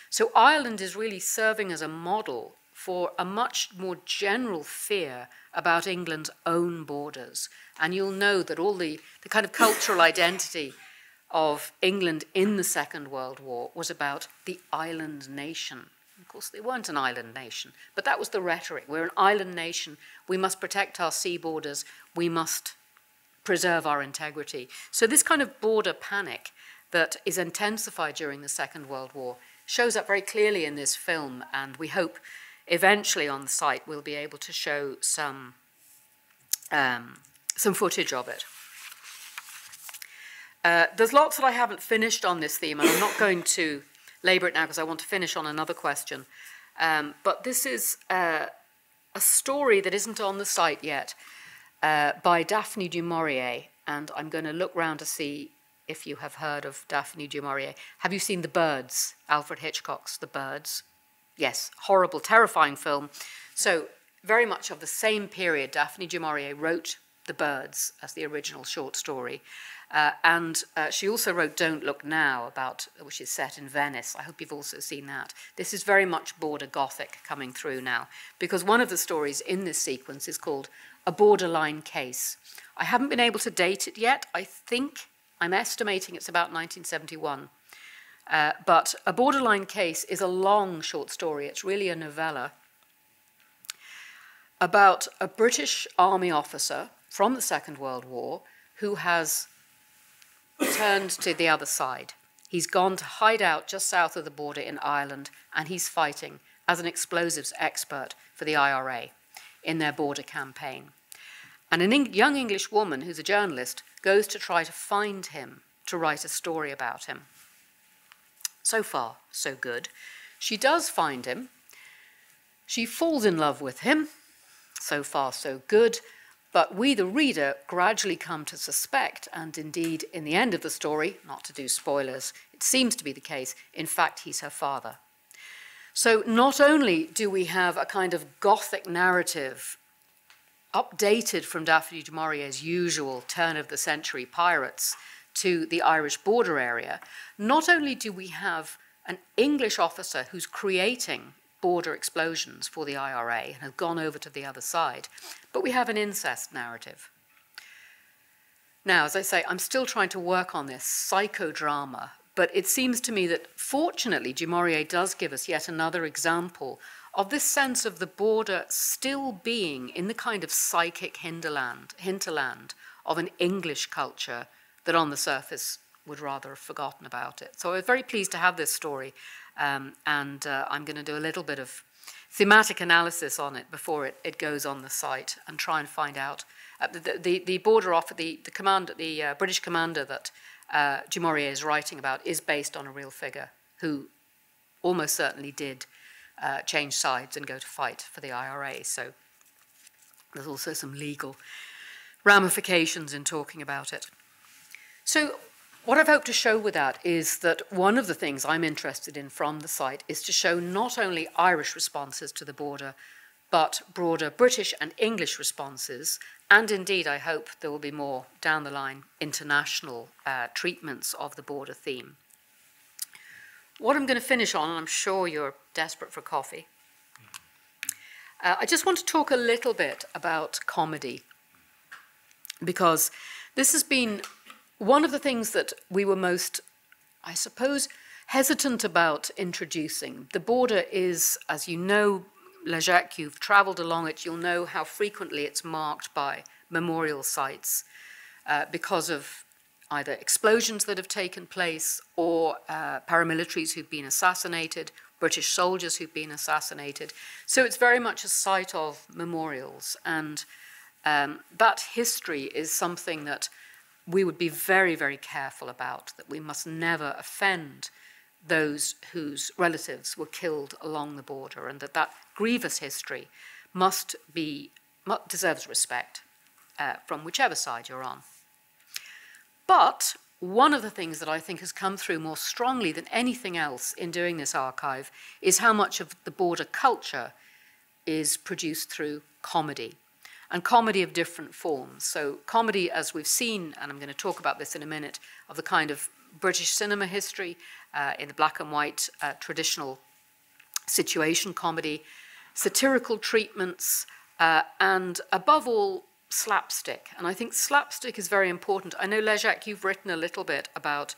So Ireland is really serving as a model for a much more general fear about England's own borders. And you'll know that all the kind of cultural identity of England in the Second World War was about the island nation. Of course, they weren't an island nation, but that was the rhetoric. We're an island nation. We must protect our sea borders. We must preserve our integrity. So this kind of border panic that is intensified during the Second World War shows up very clearly in this film, and we hope eventually on the site we'll be able to show some footage of it. There's lots that I haven't finished on this theme, and I'm not going to labour it now because I want to finish on another question. But this is a story that isn't on the site yet by Daphne du Maurier, and I'm going to look round to see if you have heard of Daphne du Maurier. Have you seen The Birds, Alfred Hitchcock's The Birds? Yes, horrible, terrifying film. So very much of the same period, Daphne du Maurier wrote The Birds as the original short story. And she also wrote Don't Look Now, which is set in Venice. I hope you've also seen that. This is very much border Gothic coming through now, because one of the stories in this sequence is called A Borderline Case. I haven't been able to date it yet. I'm estimating it's about 1971. But A Borderline Case is a long short story. It's really a novella about a British army officer from the Second World War who has turned to the other side. He's gone to hide out just south of the border in Ireland, and he's fighting as an explosives expert for the IRA in their border campaign. And a young English woman who's a journalist goes to try to find him to write a story about him. So far, so good. She does find him. She falls in love with him. So far, so good. But we, the reader, gradually come to suspect, and indeed, in the end of the story, not to do spoilers, it seems to be the case, in fact, he's her father. So not only do we have a kind of Gothic narrative updated from Daphne du Maurier's usual turn-of-the-century pirates to the Irish border area, not only do we have an English officer who's creating border explosions for the IRA and have gone over to the other side, but we have an incest narrative. Now, as I say, I'm still trying to work on this psychodrama, but it seems to me that fortunately du Maurier does give us yet another example of this sense of the border still being in the kind of psychic hinterland of an English culture that on the surface would rather have forgotten about it. So I was very pleased to have this story, and I'm going to do a little bit of thematic analysis on it before it goes on the site and try and find out. The border officer, the British commander that du Maurier is writing about is based on a real figure who almost certainly did change sides and go to fight for the IRA. So there's also some legal ramifications in talking about it. So What I've hoped to show with that is that one of the things I'm interested in from the site is to show not only Irish responses to the border, but broader British and English responses, and indeed, I hope there will be more down the line international treatments of the border theme. What I'm going to finish on, and I'm sure you're desperate for coffee, I just want to talk a little bit about comedy, because this has been one of the things that we were most, I suppose, hesitant about introducing. The border is, as you know, Leszek, you've travelled along it, you'll know how frequently it's marked by memorial sites because of either explosions that have taken place or paramilitaries who've been assassinated, British soldiers who've been assassinated. So it's very much a site of memorials, and that history is something that we would be very, very careful about, that we must never offend those whose relatives were killed along the border, and that grievous history deserves respect from whichever side you're on. But one of the things that I think has come through more strongly than anything else in doing this archive is how much of the border culture is produced through comedy, and comedy of different forms. So comedy, as we've seen, and I'm going to talk about this in a minute, of the kind of British cinema history in the black and white traditional situation comedy, satirical treatments, and above all, slapstick. And I think slapstick is very important. I know, Leszek, you've written a little bit about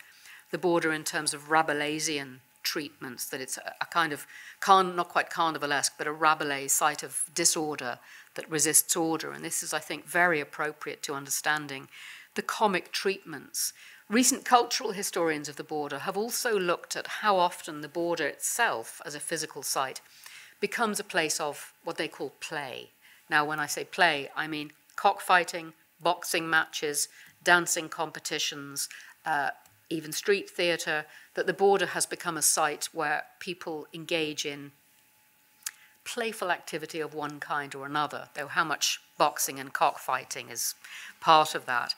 the border in terms of Rabelaisian treatments, that it's a kind of, not quite carnivalesque, but a Rabelais site of disorder that resists order. And this is, I think, very appropriate to understanding the comic treatments. Recent cultural historians of the border have also looked at how often the border itself, as a physical site, becomes a place of what they call play. Now, when I say play, I mean cockfighting, boxing matches, dancing competitions, even street theatre, that the border has become a site where people engage in playful activity of one kind or another, though how much boxing and cockfighting is part of that.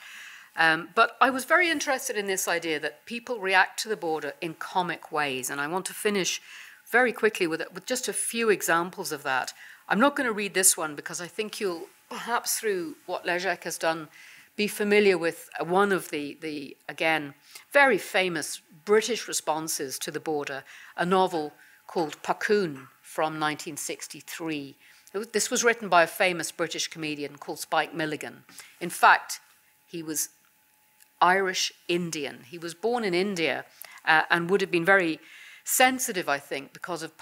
But I was very interested in this idea that people react to the border in comic ways, and I want to finish very quickly with just a few examples of that. I'm not going to read this one because I think you'll, perhaps through what Leszek has done, be familiar with one of the again, very famous British responses to the border, a novel called Pacoon from 1963. This was written by a famous British comedian called Spike Milligan. In fact, he was Irish Indian. He was born in India and would have been very sensitive, I think, because of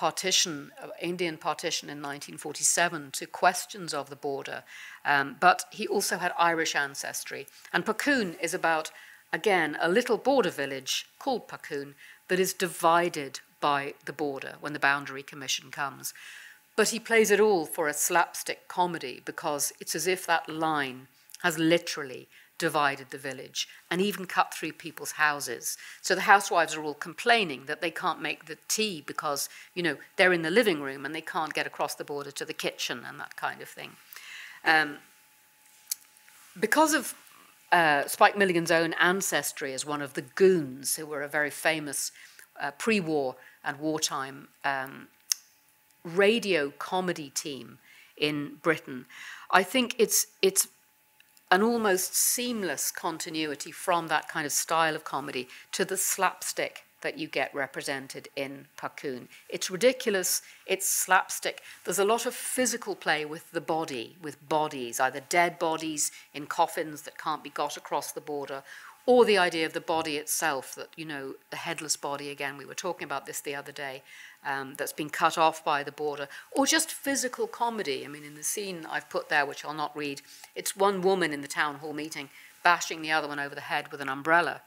Indian partition in 1947 to questions of the border. But he also had Irish ancestry. And Pacoon is about, again, a little border village called Pacoon that is divided by the border when the Boundary Commission comes. But he plays it all for a slapstick comedy because it's as if that line has literally divided the village and even cut through people's houses. So the housewives are all complaining that they can't make the tea because, you know, they're in the living room and they can't get across the border to the kitchen and that kind of thing. Because of Spike Milligan's own ancestry as one of the Goons, who were a very famous pre-war and wartime radio comedy team in Britain, I think it's an almost seamless continuity from that kind of style of comedy to the slapstick that you get represented in Pacoon. It's ridiculous, it's slapstick. There's a lot of physical play with the body, with bodies, either dead bodies in coffins that can't be got across the border, or the idea of the body itself, that, you know, the headless body, again, we were talking about this the other day, that's been cut off by the border, or just physical comedy. I mean, in the scene I've put there, which I'll not read, it's one woman in the town hall meeting bashing the other one over the head with an umbrella.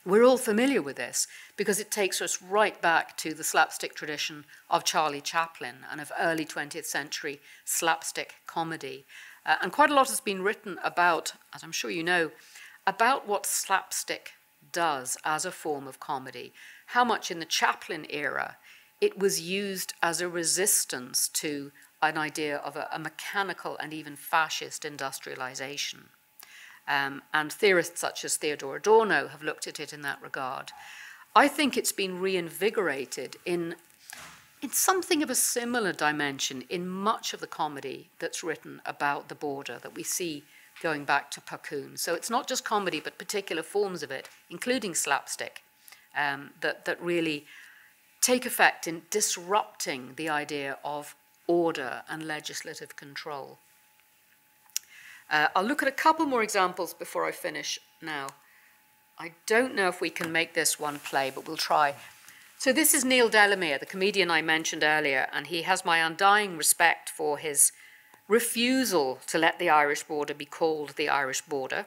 We're all familiar with this because it takes us right back to the slapstick tradition of Charlie Chaplin and of early 20th century slapstick comedy. And quite a lot has been written about, as I'm sure you know, about what slapstick does as a form of comedy, how much in the Chaplin era it was used as a resistance to an idea of a mechanical and even fascist industrialization. and theorists such as Theodor Adorno have looked at it in that regard. I think it's been reinvigorated in something of a similar dimension in much of the comedy that's written about the border that we see going back to Pakun. So it's not just comedy, but particular forms of it, including slapstick, that really take effect in disrupting the idea of order and legislative control. I'll look at a couple more examples before I finish now. I don't know if we can make this one play, but we'll try. So this is Neil Delamere, the comedian I mentioned earlier, and he has my undying respect for his refusal to let the Irish border be called the Irish border.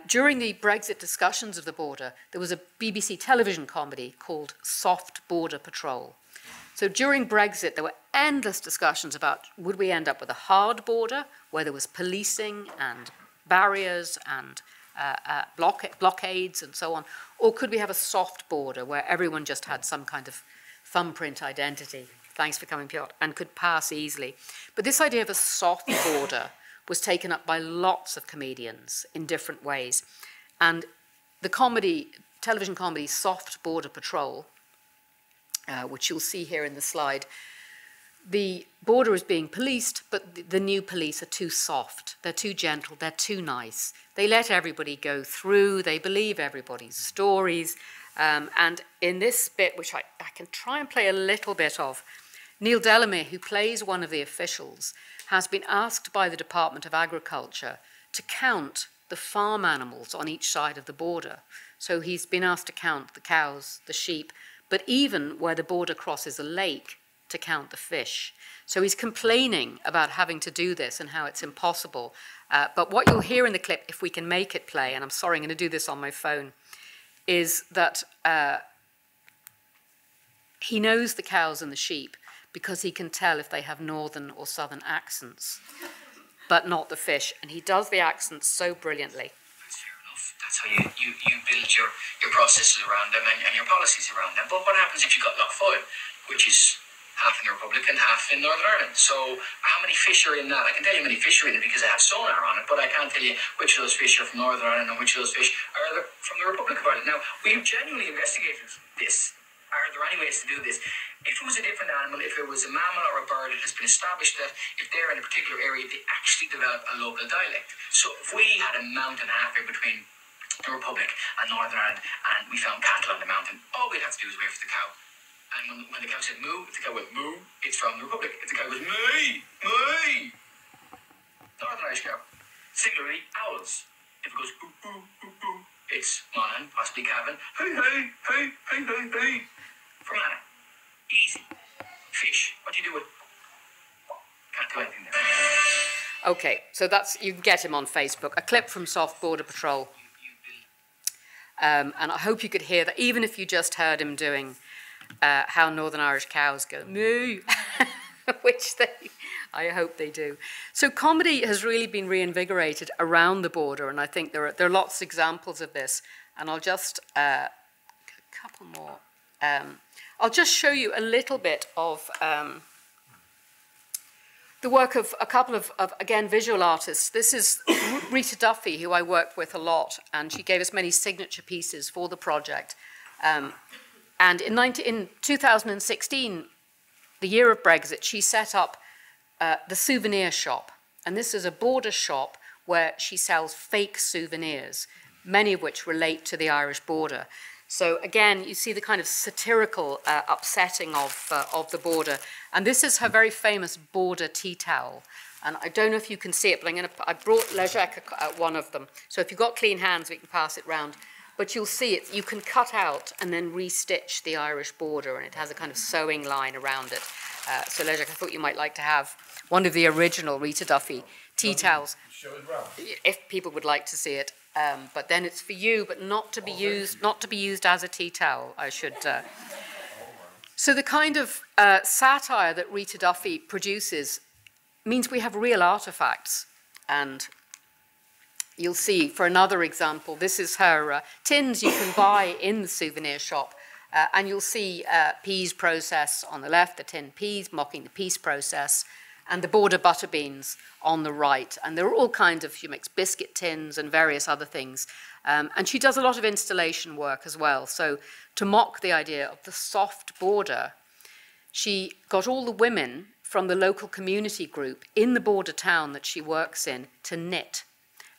During the Brexit discussions of the border, there was a BBC television comedy called Soft Border Patrol. So during Brexit, there were endless discussions about would we end up with a hard border where there was policing and barriers and blockades and so on, or could we have a soft border where everyone just had some kind of thumbprint identity, thanks for coming, Piotr, and could pass easily. But this idea of a soft border was taken up by lots of comedians in different ways. And the television comedy Soft Border Patrol, which you'll see here in the slide, the border is being policed, but the new police are too soft, they're too gentle, they're too nice. They let everybody go through, they believe everybody's stories. And in this bit, which I can try and play a little bit of, Neil Delamere, who plays one of the officials, has been asked by the Department of Agriculture to count the farm animals on each side of the border. So he's been asked to count the cows, the sheep, but even where the border crosses a lake, to count the fish. So he's complaining about having to do this and how it's impossible. But what you'll hear in the clip, if we can make it play, and I'm sorry, I'm going to do this on my phone, is that he knows the cows and the sheep because he can tell if they have northern or southern accents, but not the fish. And he does the accents so brilliantly. That's fair enough. That's how you build your processes around them and your policies around them. But what happens if you got Loch Foyle, which is half in the Republic and half in Northern Ireland? So how many fish are in that? I can tell you how many fish are in it because I have sonar on it, but I can't tell you which of those fish are from Northern Ireland and which of those fish are from the Republic of Ireland. Now, we've genuinely investigated this. Are there any ways to do this? If it was a different animal, if it was a mammal or a bird, it has been established that if they're in a particular area, they actually develop a local dialect. So if we had a mountain halfway between the Republic and Northern Ireland and we found cattle on the mountain, all we'd have to do is wait for the cow. And when the cow said moo, if the cow went moo, it's from the Republic. If the cow goes moo, moo, Northern Irish cow. Similarly, owls. If it goes boo, boo, boo, boo, it's Monaghan, possibly Cavan. Hey, hey, hey, hey, hey, hey. From Anna. Easy. Fish. What do you do with? Can't do anything there. Okay, so that's, you can get him on Facebook. A clip from Soft Border Patrol. And I hope you could hear that, even if you just heard him doing how Northern Irish cows go moo, which I hope they do. So comedy has really been reinvigorated around the border, and I think there are lots of examples of this. And I'll just a couple more. I'll just show you a little bit of the work of a couple of again, visual artists. This is Rita Duffy, who I worked with a lot, and she gave us many signature pieces for the project. And in 2016, the year of Brexit, she set up the souvenir shop. And this is a border shop where she sells fake souvenirs, many of which relate to the Irish border. So again, you see the kind of satirical upsetting of the border. And this is her very famous border tea towel. And I don't know if you can see it, but I brought Leszek one of them. So if you've got clean hands, we can pass it round. But you'll see it, you can cut out and then restitch the Irish border, and it has a kind of sewing line around it. So Leszek, I thought you might like to have one of the original Rita Duffy tea towels. Show it round. If people would like to see it. But then it's for you, but not to be used as a tea towel, I should. So the kind of satire that Rita Duffy produces means we have real artifacts. And you'll see, for another example, this is her tins you can buy in the souvenir shop. And you'll see peas process on the left, the tin peas, mocking the peace process. and the border butter beans on the right. And there are all kinds of, she makes biscuit tins and various other things. And she does a lot of installation work as well. So to mock the idea of the soft border, she got all the women from the local community group in the border town that she works in to knit.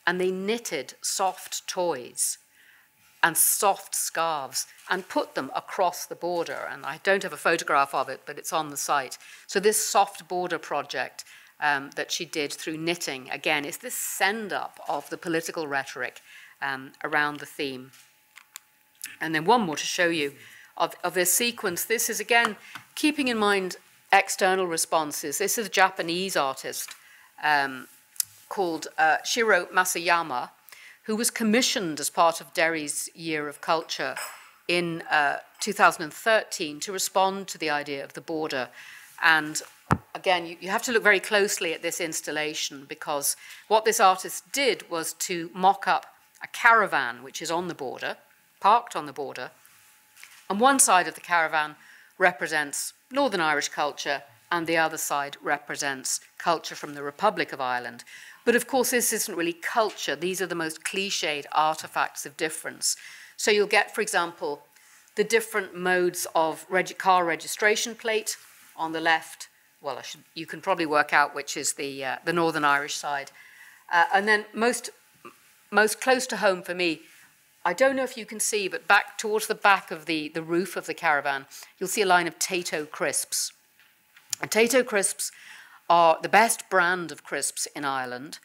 And they knitted soft toys and soft scarves and put them across the border. And I don't have a photograph of it, but it's on the site. So this soft border project that she did through knitting, again, is this send-up of the political rhetoric around the theme. And then one more to show you of this sequence. This is, again, keeping in mind external responses. This is a Japanese artist called Shiro Masayama, who was commissioned as part of Derry's Year of Culture in 2013 to respond to the idea of the border. And again, you have to look very closely at this installation, because what this artist did was to mock up a caravan which is on the border, parked on the border, and one side of the caravan represents Northern Irish culture and the other side represents culture from the Republic of Ireland. But of course, this isn't really culture. These are the most cliched artifacts of difference. So you'll get, for example, the different modes of car registration plate on the left. Well, you can probably work out which is the Northern Irish side. And then most close to home for me, I don't know if you can see, but back towards the back of the roof of the caravan, you'll see a line of Tayto crisps. And Tayto crisps are the best brand of crisps in Ireland,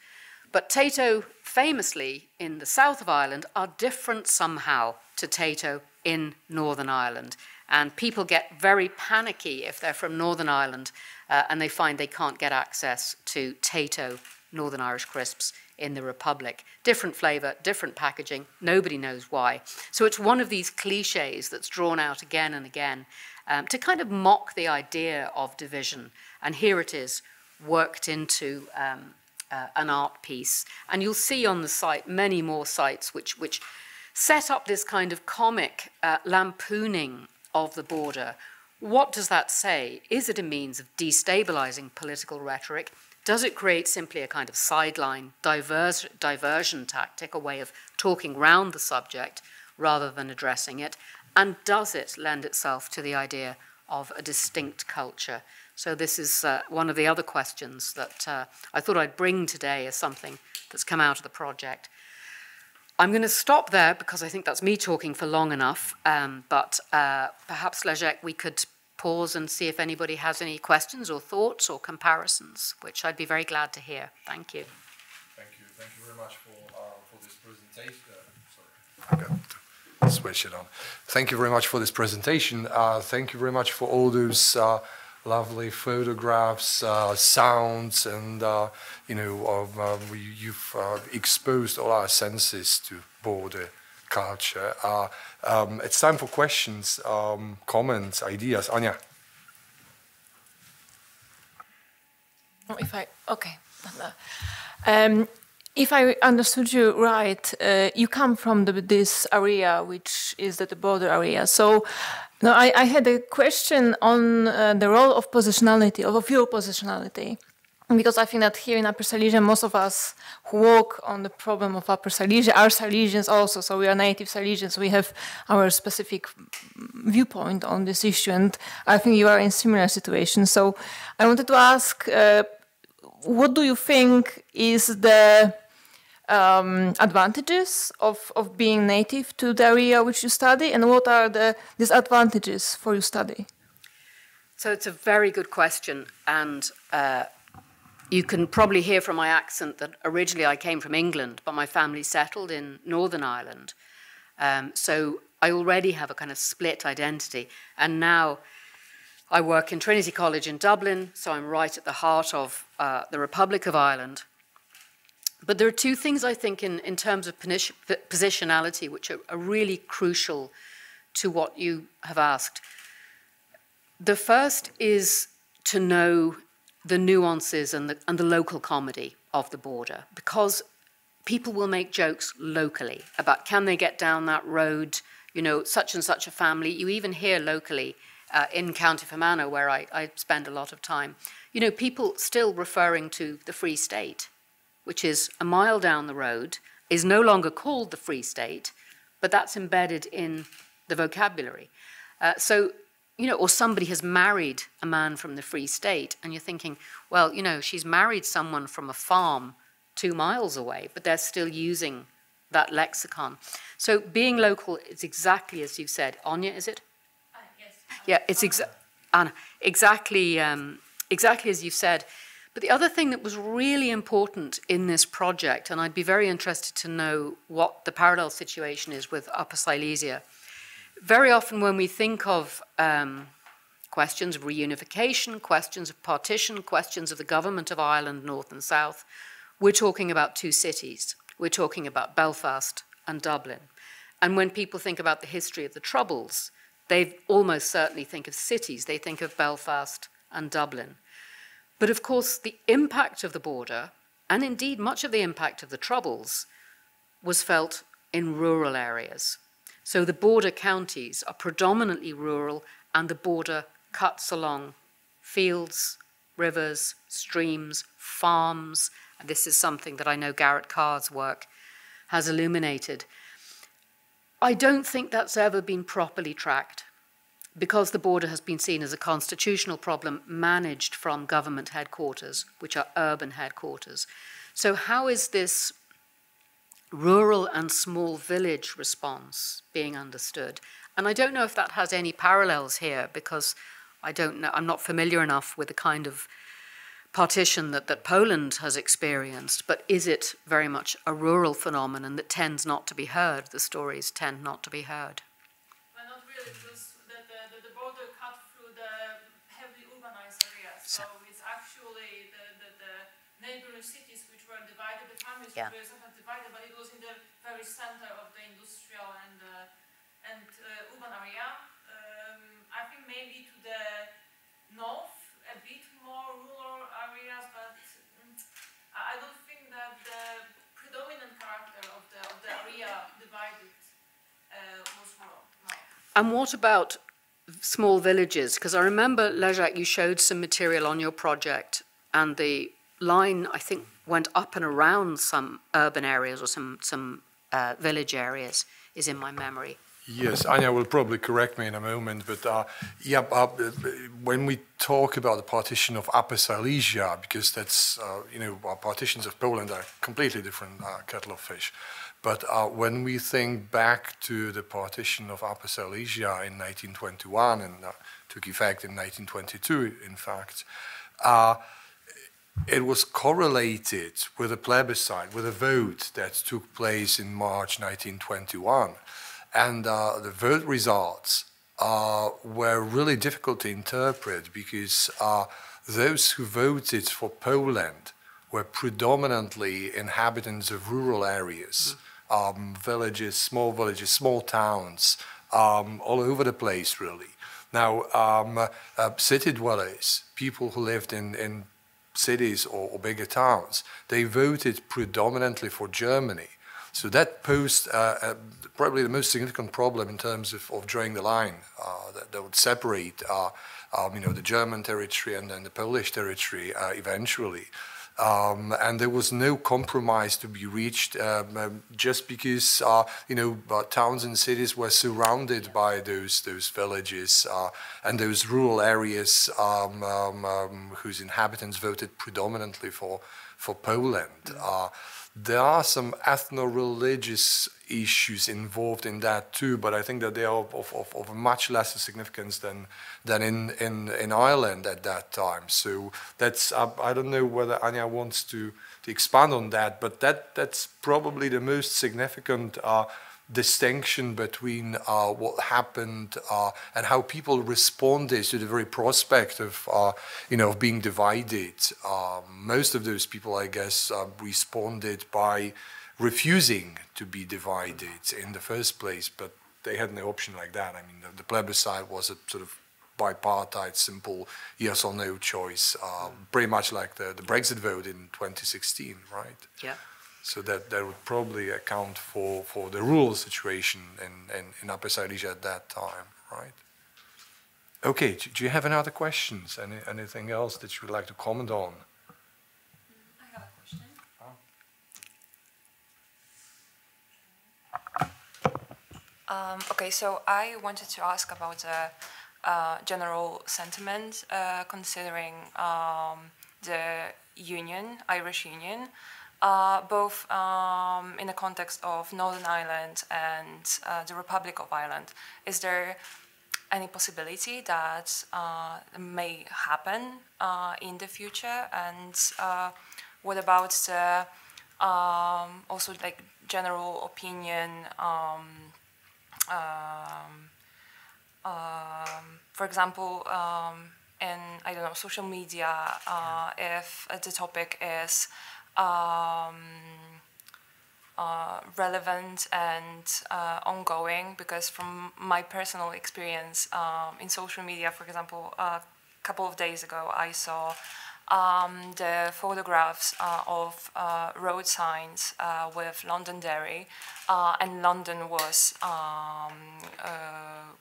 but Tayto, famously in the south of Ireland, are different somehow to Tayto in Northern Ireland. And people get very panicky if they're from Northern Ireland and they find they can't get access to Tayto Northern Irish crisps in the Republic. Different flavour, different packaging, nobody knows why. So it's one of these cliches that's drawn out again and again to kind of mock the idea of division. And here it is, worked into an art piece. And you'll see on the site many more sites which set up this kind of comic lampooning of the border. What does that say? Is it a means of destabilizing political rhetoric? Does it create simply a kind of sideline diversion tactic, a way of talking round the subject rather than addressing it? And does it lend itself to the idea of a distinct culture? So this is one of the other questions that I thought I'd bring today as something that's come out of the project. I'm going to stop there because I think that's me talking for long enough, but perhaps, Leszek, we could pause and see if anybody has any questions or thoughts or comparisons, which I'd be very glad to hear. Thank you. Thank you very much for this presentation. Sorry, I'm going to switch it on. Thank you very much for this presentation. Thank you very much for all those lovely photographs, sounds, and you've exposed all our senses to border culture. It's time for questions, comments, ideas. Anya. If I understood you right, you come from this area, which is the border area. So, no, I had a question on the role of positionality, of your positionality. Because I think that here in Upper Silesia, most of us who work on the problem of Upper Silesia are Silesians also. So we are native Silesians. We have our specific viewpoint on this issue. And I think you are in similar situations. So I wanted to ask, what do you think is the advantages of being native to the area which you study? And what are the disadvantages for your study? So it's a very good question. And you can probably hear from my accent that originally I came from England, but my family settled in Northern Ireland. So I already have a kind of split identity. And now I work in Trinity College in Dublin, so I'm right at the heart of the Republic of Ireland. But there are two things I think in terms of positionality which are really crucial to what you have asked. The first is to know the nuances and the local comedy of the border, because people will make jokes locally about can they get down that road, you know, such and such a family. You even hear locally in County Fermanagh, where I spend a lot of time, you know, people still referring to the Free State, which is a mile down the road, is no longer called the Free State, but that's embedded in the vocabulary. So, you know, or somebody has married a man from the Free State, and you're thinking, well, you know, she's married someone from a farm 2 miles away, but they're still using that lexicon. So being local is exactly as you said. Anya, is it? Yes. Yeah, it's Anna, exactly as you said. But the other thing that was really important in this project, and I'd be very interested to know what the parallel situation is with Upper Silesia. Very often when we think of questions of reunification, questions of partition, questions of the government of Ireland, North and South, we're talking about 2 cities. We're talking about Belfast and Dublin. And when people think about the history of the Troubles, they almost certainly think of cities. They think of Belfast and Dublin. But of course, the impact of the border, and indeed much of the impact of the Troubles, was felt in rural areas. So the border counties are predominantly rural, and the border cuts along fields, rivers, streams, farms. And this is something that I know Garrett Carr's work has illuminated. I don't think that's ever been properly tracked, because the border has been seen as a constitutional problem managed from government headquarters, which are urban headquarters. So how is this rural and small village response being understood? And I don't know if that has any parallels here, because I don't know, I'm not familiar enough with the kind of partition that Poland has experienced, but is it very much a rural phenomenon that tends not to be heard? The stories tend not to be heard. Well, not really, because the border cut through the heavily urbanized areas. So it's actually the neighboring cities which were divided, the families were somewhat divided, but it was in the very center of the industrial and urban area. I think maybe to the north, a bit more rural areas, but I don't think that the predominant character of the area divided was rural. No. And what about small villages? Because I remember, Leszek, you showed some material on your project, and the line, I think, went up and around some urban areas or some village areas, is in my memory. Yes, Anya will probably correct me in a moment, but when we talk about the partition of Upper Silesia, because that's, partitions of Poland are completely different kettle of fish. But when we think back to the partition of Upper Silesia in 1921, and took effect in 1922, in fact, it was correlated with a plebiscite, with a vote that took place in March 1921. And the vote results were really difficult to interpret, because those who voted for Poland were predominantly inhabitants of rural areas, villages, small towns, all over the place, really. Now, city dwellers, people who lived in cities or bigger towns, they voted predominantly for Germany. So that posed probably the most significant problem in terms of drawing the line that would separate, the German territory and then the Polish territory eventually. And there was no compromise to be reached, just because towns and cities were surrounded by those villages and those rural areas whose inhabitants voted predominantly for Poland. There are some ethno-religious issues involved in that too, but I think that they are of much lesser significance than in Ireland at that time. So that's I don't know whether Anya wants to expand on that, but that's probably the most significant distinction between what happened and how people responded to the very prospect of being divided. Most of those people, I guess, responded by refusing to be divided in the first place, but they had no option like that. I mean, the plebiscite was a sort of bipartite, simple yes or no choice, pretty much like the Brexit vote in 2016, right? Yeah. So that would probably account for the rural situation in Upper Silesia at that time, right? Okay, do you have any other questions? Anything else that you would like to comment on? I have a question. Okay, so I wanted to ask about the general sentiment considering the union, Irish Union, both in the context of Northern Ireland and the Republic of Ireland. Is there any possibility that may happen in the future? And what about the also like general opinion? For example, in, I don't know, social media, if the topic is relevant and ongoing, because from my personal experience in social media, for example, a couple of days ago, I saw the photographs of road signs with Londonderry, and London was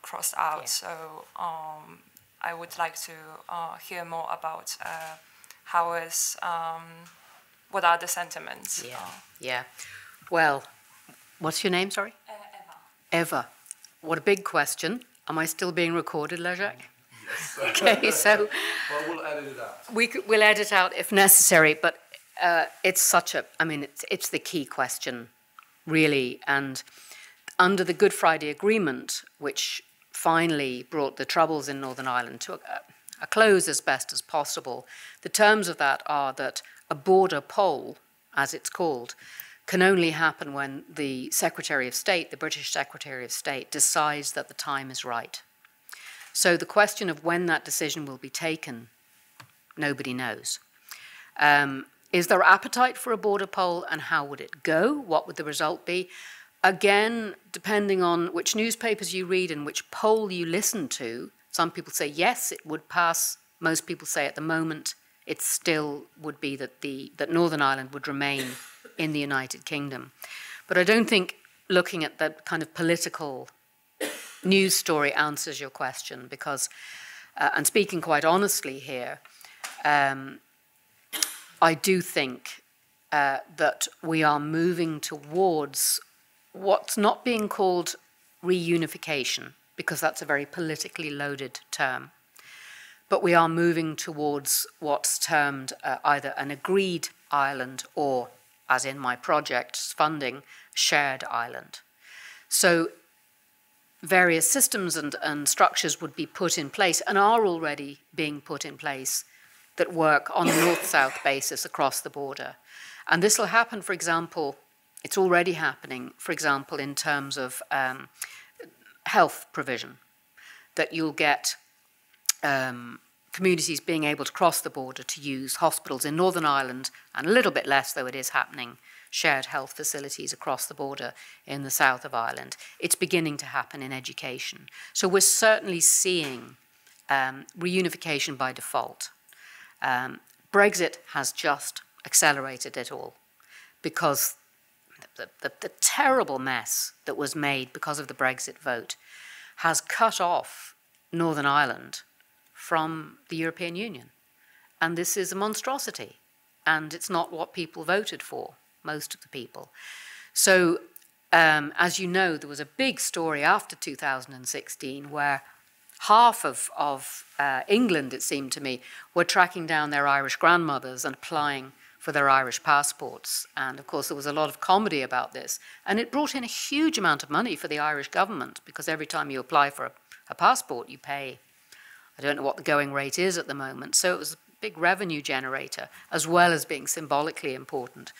crossed out. Yeah. So I would like to hear more about how is, what are the sentiments? Yeah, yeah. Well, what's your name, sorry? Eva. Eva. What a big question. Am I still being recorded, Leszek? Yes. Okay, so... Well, we'll edit it out. We'll edit out if necessary, but it's such a... I mean, it's the key question, really. And under the Good Friday Agreement, which finally brought the troubles in Northern Ireland to a close as best as possible, the terms of that are that a border poll, as it's called, can only happen when the Secretary of State, the British Secretary of State, decides that the time is right. So the question of when that decision will be taken, nobody knows. Is there appetite for a border poll, and how would it go? What would the result be? Again, depending on which newspapers you read and which poll you listen to, some people say yes, it would pass. Most people say at the moment it still would be that Northern Ireland would remain in the United Kingdom. But I don't think looking at that kind of political news story answers your question, because, and speaking quite honestly here, I do think that we are moving towards what's not being called reunification, because that's a very politically loaded term, but we are moving towards what's termed either an agreed Ireland or, as in my project's funding, shared Ireland. So various systems and structures would be put in place, and are already being put in place, that work on a north-south basis across the border. And this will happen, for example, it's already happening, for example, in terms of health provision, that you'll get communities being able to cross the border to use hospitals in Northern Ireland, and a little bit less, though it is happening, shared health facilities across the border in the south of Ireland. It's beginning to happen in education. So we're certainly seeing reunification by default. Brexit has just accelerated it all, because the terrible mess that was made because of the Brexit vote has cut off Northern Ireland from the European Union. And this is a monstrosity, and it's not what people voted for, most of the people. So, as you know, there was a big story after 2016 where half of England, it seemed to me, were tracking down their Irish grandmothers and applying for their Irish passports. And of course, there was a lot of comedy about this. And it brought in a huge amount of money for the Irish government, because every time you apply for a passport, you pay, I don't know what the going rate is at the moment. So it was a big revenue generator, as well as being symbolically important.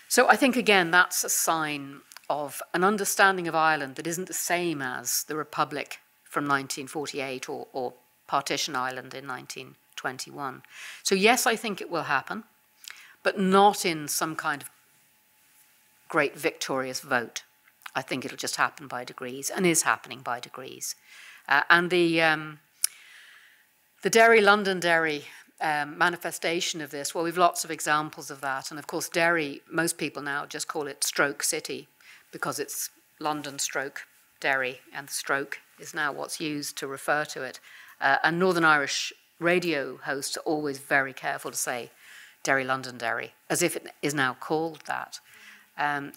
So I think, again, that's a sign of an understanding of Ireland that isn't the same as the Republic from 1948 or Partition Ireland in 1921. So yes, I think it will happen, but not in some kind of great victorious vote. I think it'll just happen by degrees, and is happening by degrees. And the Derry-Londonderry manifestation of this, well, we've lots of examples of that. And of course, Derry, most people now just call it Stroke City, because it's London stroke Derry, and the stroke is now what's used to refer to it. And Northern Irish radio hosts are always very careful to say Derry, Londonderry, as if it is now called that.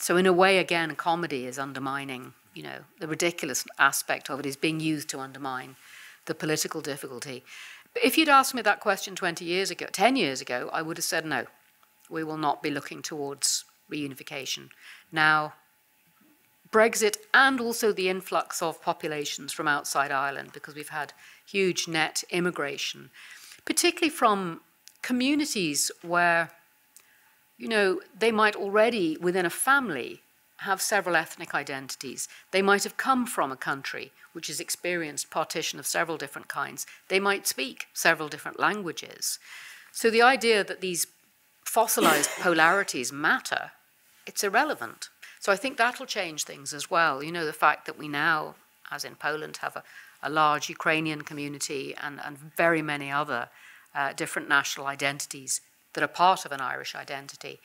So in a way, again, comedy is undermining, you know, the ridiculous aspect of it is being used to undermine the political difficulty. But if you'd asked me that question 20 years ago, 10 years ago, I would have said no, we will not be looking towards reunification. Now, Brexit and also the influx of populations from outside Ireland, because we've had huge net immigration, particularly from communities where, you know, they might already, within a family, have several ethnic identities. They might have come from a country which has experienced partition of several different kinds. They might speak several different languages. So the idea that these fossilized polarities matter, it's irrelevant. So I think that'll change things as well. You know, the fact that we now, as in Poland, have a large Ukrainian community and very many other different national identities that are part of an Irish identity.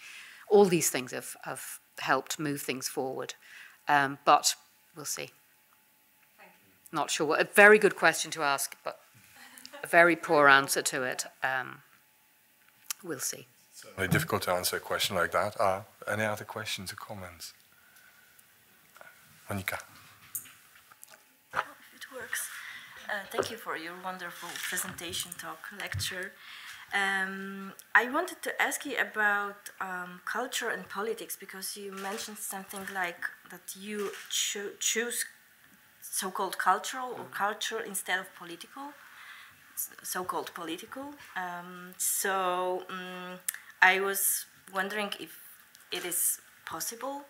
All these things have helped move things forward. But we'll see. Thank you. Not sure. A very good question to ask, but a very poor answer to it. We'll see. It's very difficult to answer a question like that. Any other questions or comments? Monika. It works. Thank you for your wonderful presentation, talk, lecture. I wanted to ask you about culture and politics, because you mentioned something like that you choose so-called cultural or culture instead of political, so-called political. I was wondering if it is possible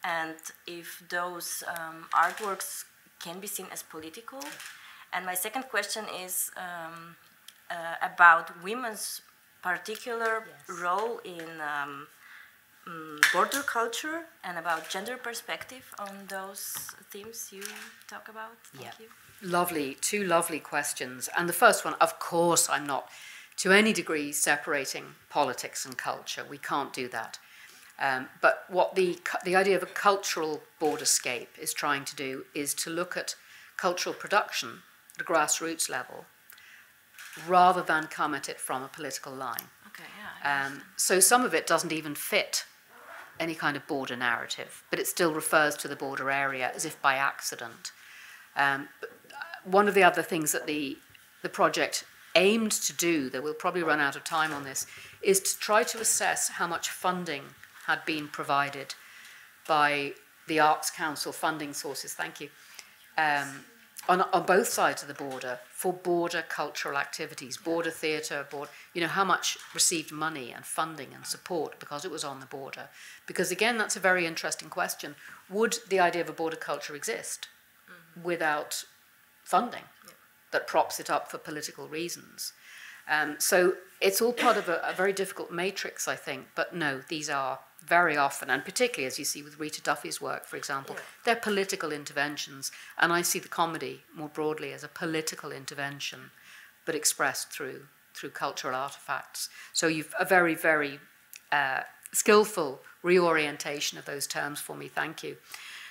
and if those artworks can be seen as political. And my second question is about women's particular role in border culture and about gender perspective on those themes you talk about. Thank you. Lovely, two lovely questions. And the first one, of course, I'm not to any degree separating politics and culture. We can't do that. But what the idea of a cultural borderscape is trying to do is to look at cultural production at a grassroots level rather than come at it from a political line. Okay, yeah. So some of it doesn't even fit any kind of border narrative, but it still refers to the border area as if by accident. But one of the other things that the project aimed to do, that we'll probably run out of time on this, is to try to assess how much funding had been provided by the Arts Council funding sources, thank you, on both sides of the border for border cultural activities, border theatre, you know, how much received money and funding and support because it was on the border. Because again, that's a very interesting question. Would the idea of a border culture exist without funding that props it up for political reasons? So it's all part of a very difficult matrix, I think. But no, these are very often, and particularly as you see with Rita Duffy's work, for example, they're political interventions. And I see the comedy more broadly as a political intervention, but expressed through cultural artifacts. So you've a very, very skillful reorientation of those terms for me. Thank you.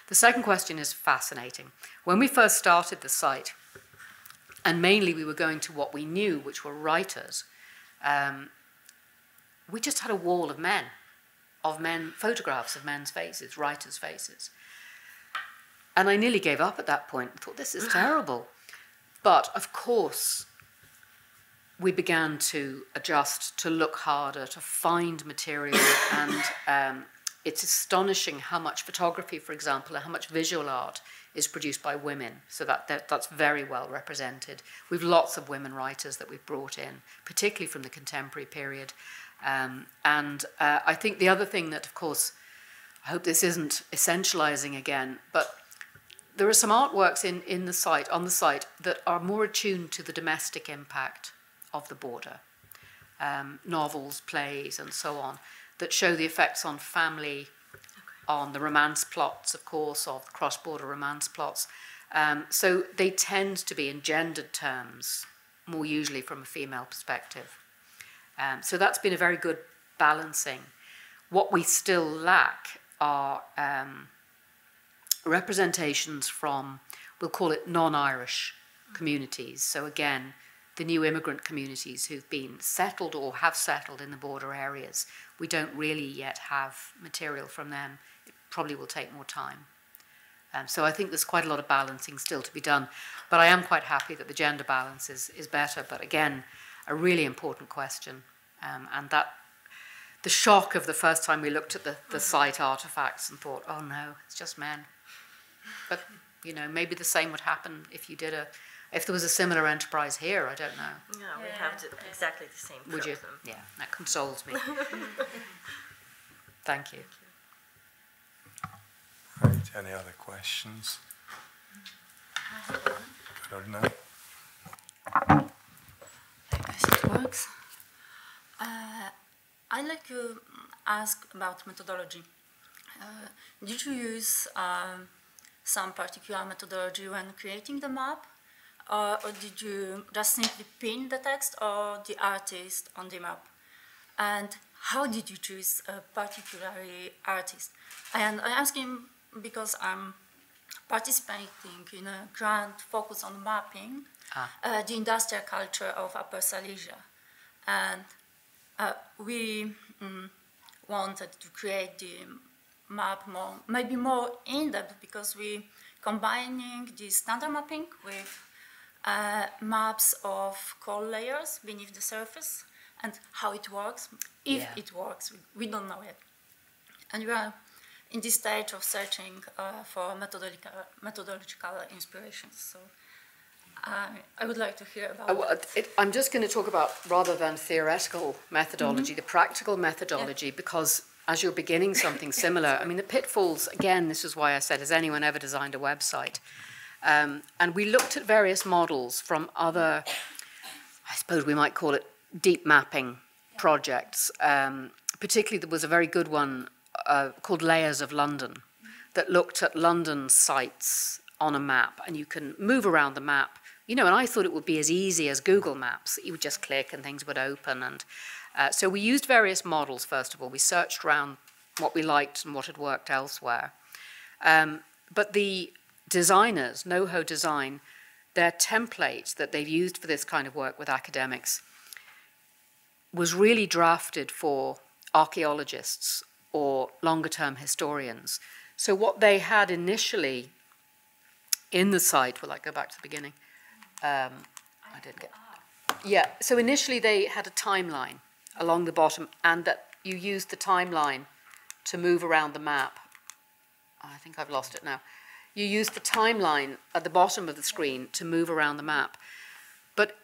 The second question is fascinating. When we first started the site, and mainly we were going to what we knew, which were writers, we just had a wall of men, photographs of men's faces, writers' faces. And I nearly gave up at that point and thought, this is terrible. But of course, we began to adjust, to look harder, to find material, and it's astonishing how much photography, for example, and how much visual art is produced by women, so that's very well represented. We've lots of women writers that we've brought in, particularly from the contemporary period. I think the other thing that, of course, I hope this isn't essentializing again, but there are some artworks on the site that are more attuned to the domestic impact of the border. Novels, plays, and so on, that show the effects on family, on the romance plots, of course, of the cross-border romance plots. So they tend to be in gendered terms, more usually from a female perspective. So that's been a very good balancing. What we still lack are representations from, we'll call it non-Irish communities. So again, the new immigrant communities who've been settled or have settled in the border areas, we don't really yet have material from them. It probably will take more time. So I think there's quite a lot of balancing still to be done. But I am quite happy that the gender balance is better. But again, a really important question. And that the shock of the first time we looked at the site artifacts and thought, oh no, it's just men. But, you know, maybe the same would happen if you did if there was a similar enterprise here, I don't know. No, we have exactly the same problem. Would you? Yeah, that consoles me. Thank you. Right, any other questions? I don't know. I guess it works. I'd like to ask about methodology. Did you use some particular methodology when creating the map? Or did you just simply pin the text or the artist on the map? And how did you choose a particular artist? And I'm asking because I'm participating in a grant focus on mapping the industrial culture of Upper Silesia. And we wanted to create the map maybe more in-depth because we combining the standard mapping with maps of coal layers beneath the surface and how it works. If it works, we don't know yet. And we are in this stage of searching for methodological inspirations. So I would like to hear about I'm just going to talk about, rather than theoretical methodology, the practical methodology, because as you're beginning something similar, I mean, the pitfalls, again, this is why I said, has anyone ever designed a website? And we looked at various models from other, I suppose we might call it deep mapping projects. Particularly, there was a very good one called Layers of London that looked at London sites on a map, and you can move around the map. You know, and I thought it would be as easy as Google Maps. You would just click and things would open. And so we used various models, first of all. We searched around what we liked and what had worked elsewhere. But the designers, NoHo Design, their template that they've used for this kind of work with academics was really drafted for archaeologists or longer-term historians. So what they had initially in the site, will I go back to the beginning? So initially they had a timeline along the bottom, and that you used the timeline to move around the map. I think I've lost it now. You used the timeline at the bottom of the screen to move around the map. But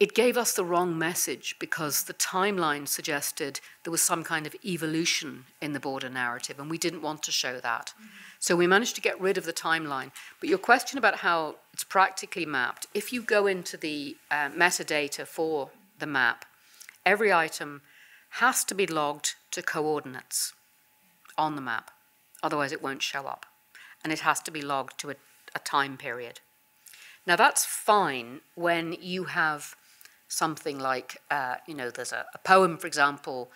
it gave us the wrong message because the timeline suggested there was some kind of evolution in the border narrative, and we didn't want to show that. So we managed to get rid of the timeline. But your question about how it's practically mapped, if you go into the metadata for the map, every item has to be logged to coordinates on the map. Otherwise it won't show up. And it has to be logged to a time period. Now that's fine when you have something like, there's a poem, for example,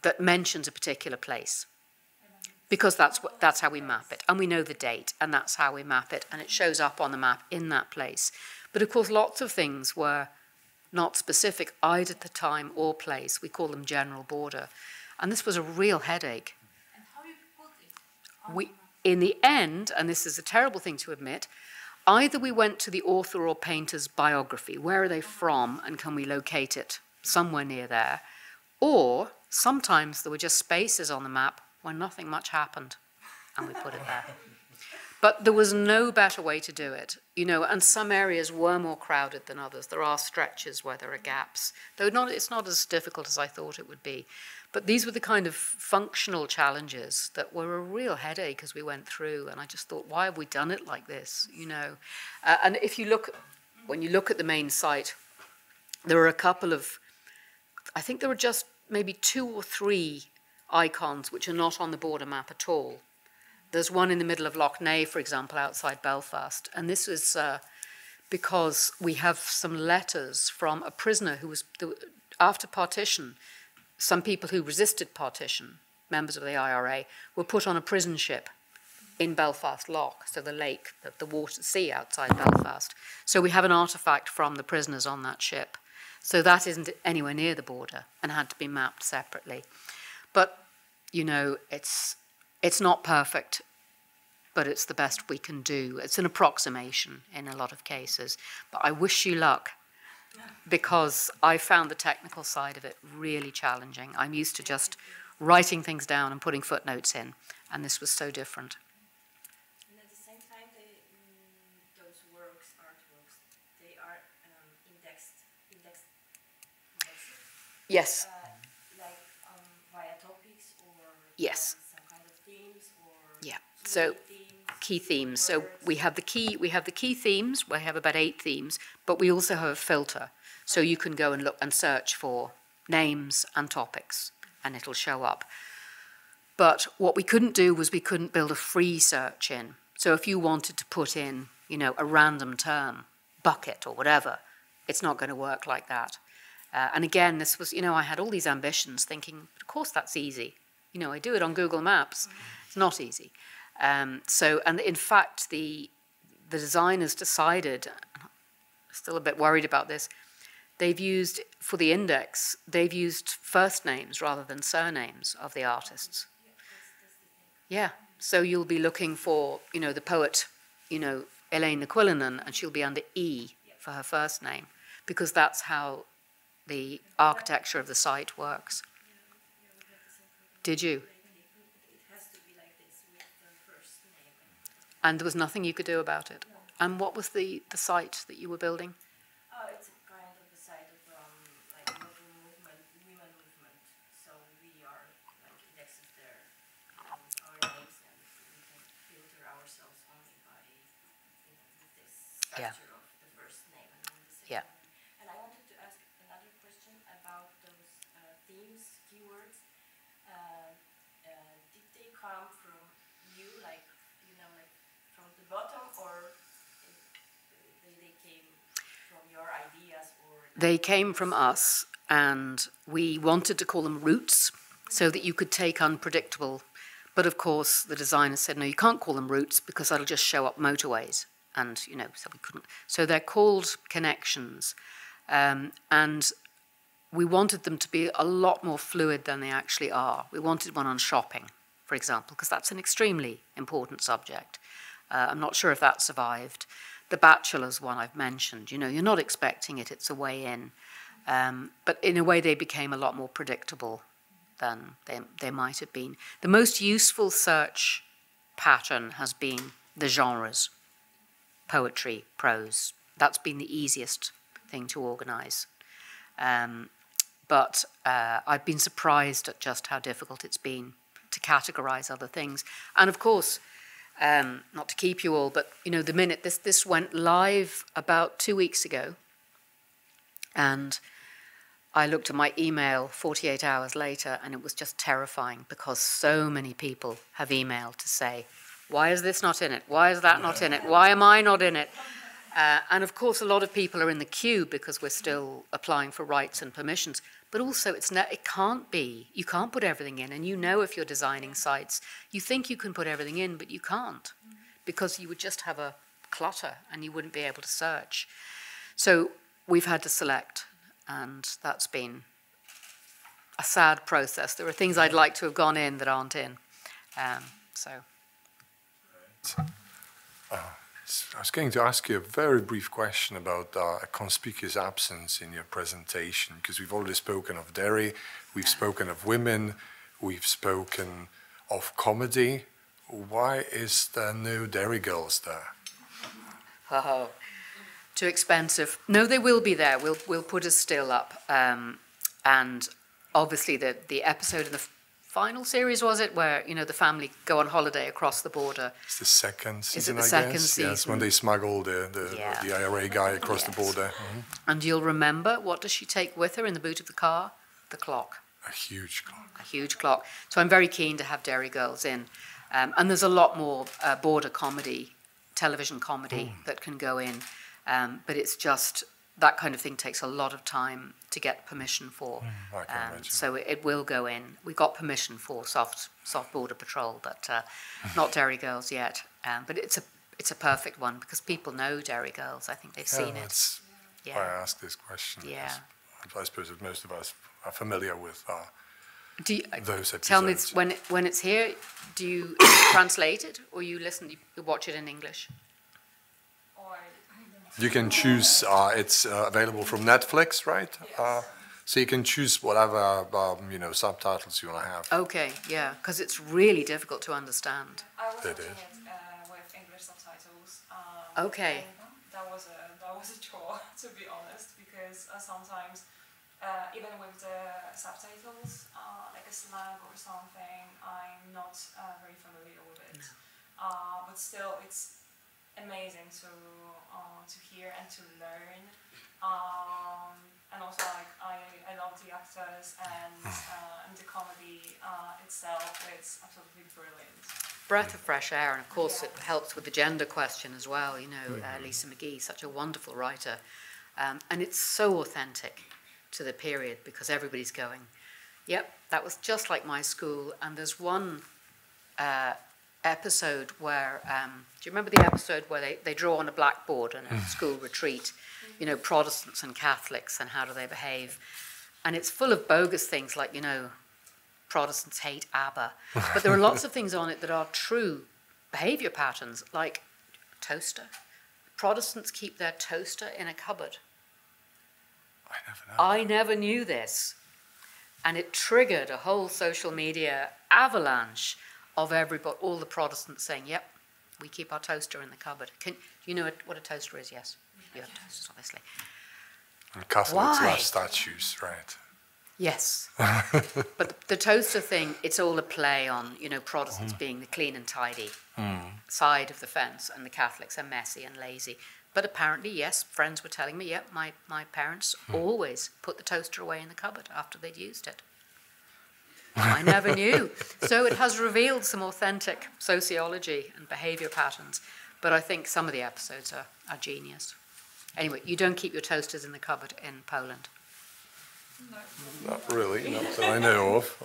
that mentions a particular place. Because that's how we map it. And we know the date, and that's how we map it, and it shows up on the map in that place. But of course, lots of things were not specific either to time or place. We call them general border. And this was a real headache. And how you put it? In the end, and this is a terrible thing to admit, either we went to the author or painter's biography, where are they from, and can we locate it somewhere near there, or sometimes there were just spaces on the map where nothing much happened, and we put it there. But there was no better way to do it, and some areas were more crowded than others. There are stretches where there are gaps, though it's not as difficult as I thought it would be. But these were the kind of functional challenges that were a real headache as we went through, and I just thought, why have we done it like this, And when you look at the main site, there are a couple of, I think there are just maybe 2 or 3 icons which are not on the border map at all. There's one in the middle of Lough Neagh, for example, outside Belfast, and this is because we have some letters from a prisoner who was, after partition, some people who resisted partition, members of the IRA, were put on a prison ship in Belfast Lough, so the lake, the water, sea outside Belfast. So we have an artefact from the prisoners on that ship. So that isn't anywhere near the border and had to be mapped separately. But, you know, it's not perfect, but it's the best we can do. It's an approximation in a lot of cases. But I wish you luck, because I found the technical side of it really challenging. I'm used to just writing things down and putting footnotes in, and this was so different. And at the same time, those artworks, they are indexed. Yes. Like via topics or yes. Some kind of themes or yeah. So key themes. So we have the key themes. We have about 8 themes, but we also have a filter. So you can go and look and search for names and topics, and it'll show up. But what we couldn't do was we couldn't build a free search in. So if you wanted to put in, you know, a random term, bucket or whatever, it's not going to work like that. And again, this was, you know, I had all these ambitions thinking, of course that's easy. You know, I do it on Google Maps. It's not easy. And in fact, the designers decided, I'm still a bit worried about this, they've used, for the index, they've used first names rather than surnames of the artists. Yeah, so you'll be looking for, you know, the poet, you know, Elaine Quillinan, and she'll be under E for her first name, because that's how the architecture of the site works. Did you? And there was nothing you could do about it? And what was the site that you were building? It's a kind of a site of like modern movement, women movement. So we are like indexes there, our names, and we can filter ourselves only by, you know, with this structure of the first name and then the second name. And I wanted to ask another question about those themes, keywords. Did they come from you, like, you know, like from the bottom, or they came from your ideas? Or they came from us, and we wanted to call them routes so that you could take unpredictable. But of course, the designers said, no, you can't call them routes because that'll just show up motorways. And, you know, so we couldn't. So they're called connections. And we wanted them to be a lot more fluid than they actually are. We wanted one on shopping, for example, because that's an extremely important subject. I'm not sure if that survived. The bachelor's one I've mentioned, you know, you're not expecting it, it's a way in. But in a way, they became a lot more predictable than they might have been. The most useful search pattern has been the genres, poetry, prose. That's been the easiest thing to organize. But I've been surprised at just how difficult it's been to categorize other things. And of course, not to keep you all, but you know, the minute this went live about 2 weeks ago, and I looked at my email 48 hours later, and it was just terrifying because so many people have emailed to say, why is this not in it? Why is that not in it? Why am I not in it? And of course, a lot of people are in the queue because we're still applying for rights and permissions. But also, it can't be. You can't put everything in. And you know, if you're designing sites, you think you can put everything in, but you can't, because you would just have a clutter and you wouldn't be able to search. So we've had to select, and that's been a sad process. There are things I'd like to have gone in that aren't in. I was going to ask you a very brief question about a conspicuous absence in your presentation, because we've already spoken of Derry, we've spoken of women, we've spoken of comedy. Why is there no Derry girls there? Oh, too expensive. No, they will be there. We'll put a still up. And obviously the episode in the final series, was it, where, you know, the family go on holiday across the border? It's the second season, I guess. Second season? Yes, when they smuggle the IRA guy across the border. Mm-hmm. And you'll remember, what does she take with her in the boot of the car? The clock. A huge clock. A huge clock. So I'm very keen to have Derry girls in. And there's a lot more border comedy, television comedy that can go in. But it's just that kind of thing takes a lot of time to get permission for. I can imagine. So it will go in. We got permission for soft border patrol, but not Derry Girls yet. But it's a perfect one because people know Derry Girls. I think they've seen it. That's why I asked this question. Yeah. I suppose that most of us are familiar with those episodes. Tell me, when it's here, do you translate it or you watch it in English? You can choose, it's available from Netflix, right? Yes. So you can choose whatever, subtitles you want to have. Okay, yeah, because it's really difficult to understand. I was watching it with English subtitles. Okay. That was a chore, to be honest, because sometimes, even with the subtitles, like a slang or something, I'm not very familiar with it. But still, it's amazing to hear and to learn, and also I love the actors and the comedy itself. It's absolutely brilliant. Breath of fresh air, and of course it helps with the gender question as well. Lisa McGee, such a wonderful writer, and it's so authentic to the period because everybody's going, yep, that was just like my school. And there's one episode where, do you remember the episode where they draw on a blackboard in a school retreat, Protestants and Catholics and how do they behave? And it's full of bogus things like, Protestants hate ABBA. But there are lots of things on it that are true behavior patterns, like toaster. Protestants keep their toaster in a cupboard. I never knew this. And it triggered a whole social media avalanche of all the Protestants saying, yep, we keep our toaster in the cupboard. Do you know what a toaster is? Yes. You have toasters, obviously. And Catholics love statues, right? Yes. But the toaster thing, it's all a play on, Protestants being the clean and tidy side of the fence, and the Catholics are messy and lazy. But apparently, yes, friends were telling me, my parents always put the toaster away in the cupboard after they'd used it. I never knew. So it has revealed some authentic sociology and behaviour patterns, but I think some of the episodes are genius. Anyway, you don't keep your toasters in the cupboard in Poland. No. Not really, not that I know of.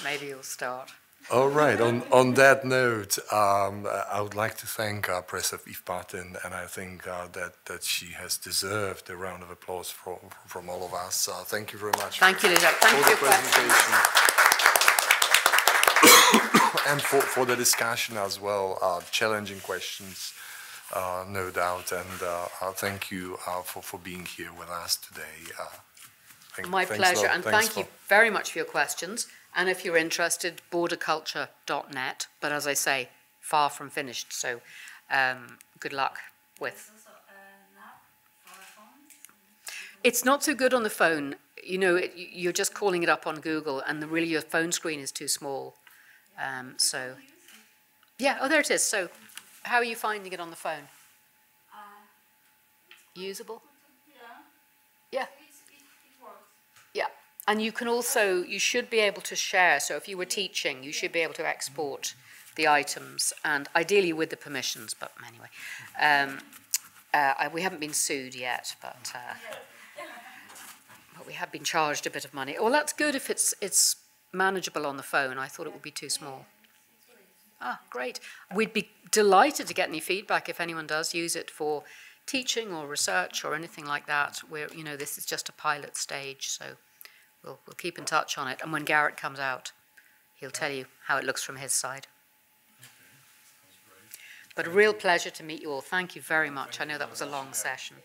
Maybe you'll start. All right. On that note, I would like to thank Professor Eve Patten, and I think that she has deserved a round of applause from all of us. Thank you very much. Thank you, Lisa. Thank you for the presentation and for the discussion as well. Challenging questions, no doubt, and thank you for being here with us today. My pleasure, and thank you very much for your questions. And if you're interested, borderculture.net. But as I say, far from finished. So good luck with. It's not so good on the phone. You're just calling it up on Google, and really your phone screen is too small. Yeah, there it is. So how are you finding it on the phone? Usable? Yeah. Yeah, and you should be able to share. So if you were teaching, you should be able to export the items, and ideally with the permissions, but anyway. We haven't been sued yet, but we have been charged a bit of money. Well, that's good if it's manageable on the phone. I thought it would be too small. Ah, great. We'd be delighted to get any feedback if anyone does use it for teaching or research or anything like that. This is just a pilot stage, so we'll keep in touch on it. And when Garrett comes out, he'll tell you how it looks from his side. But a real pleasure to meet you all. Thank you very much. I know that was a long session.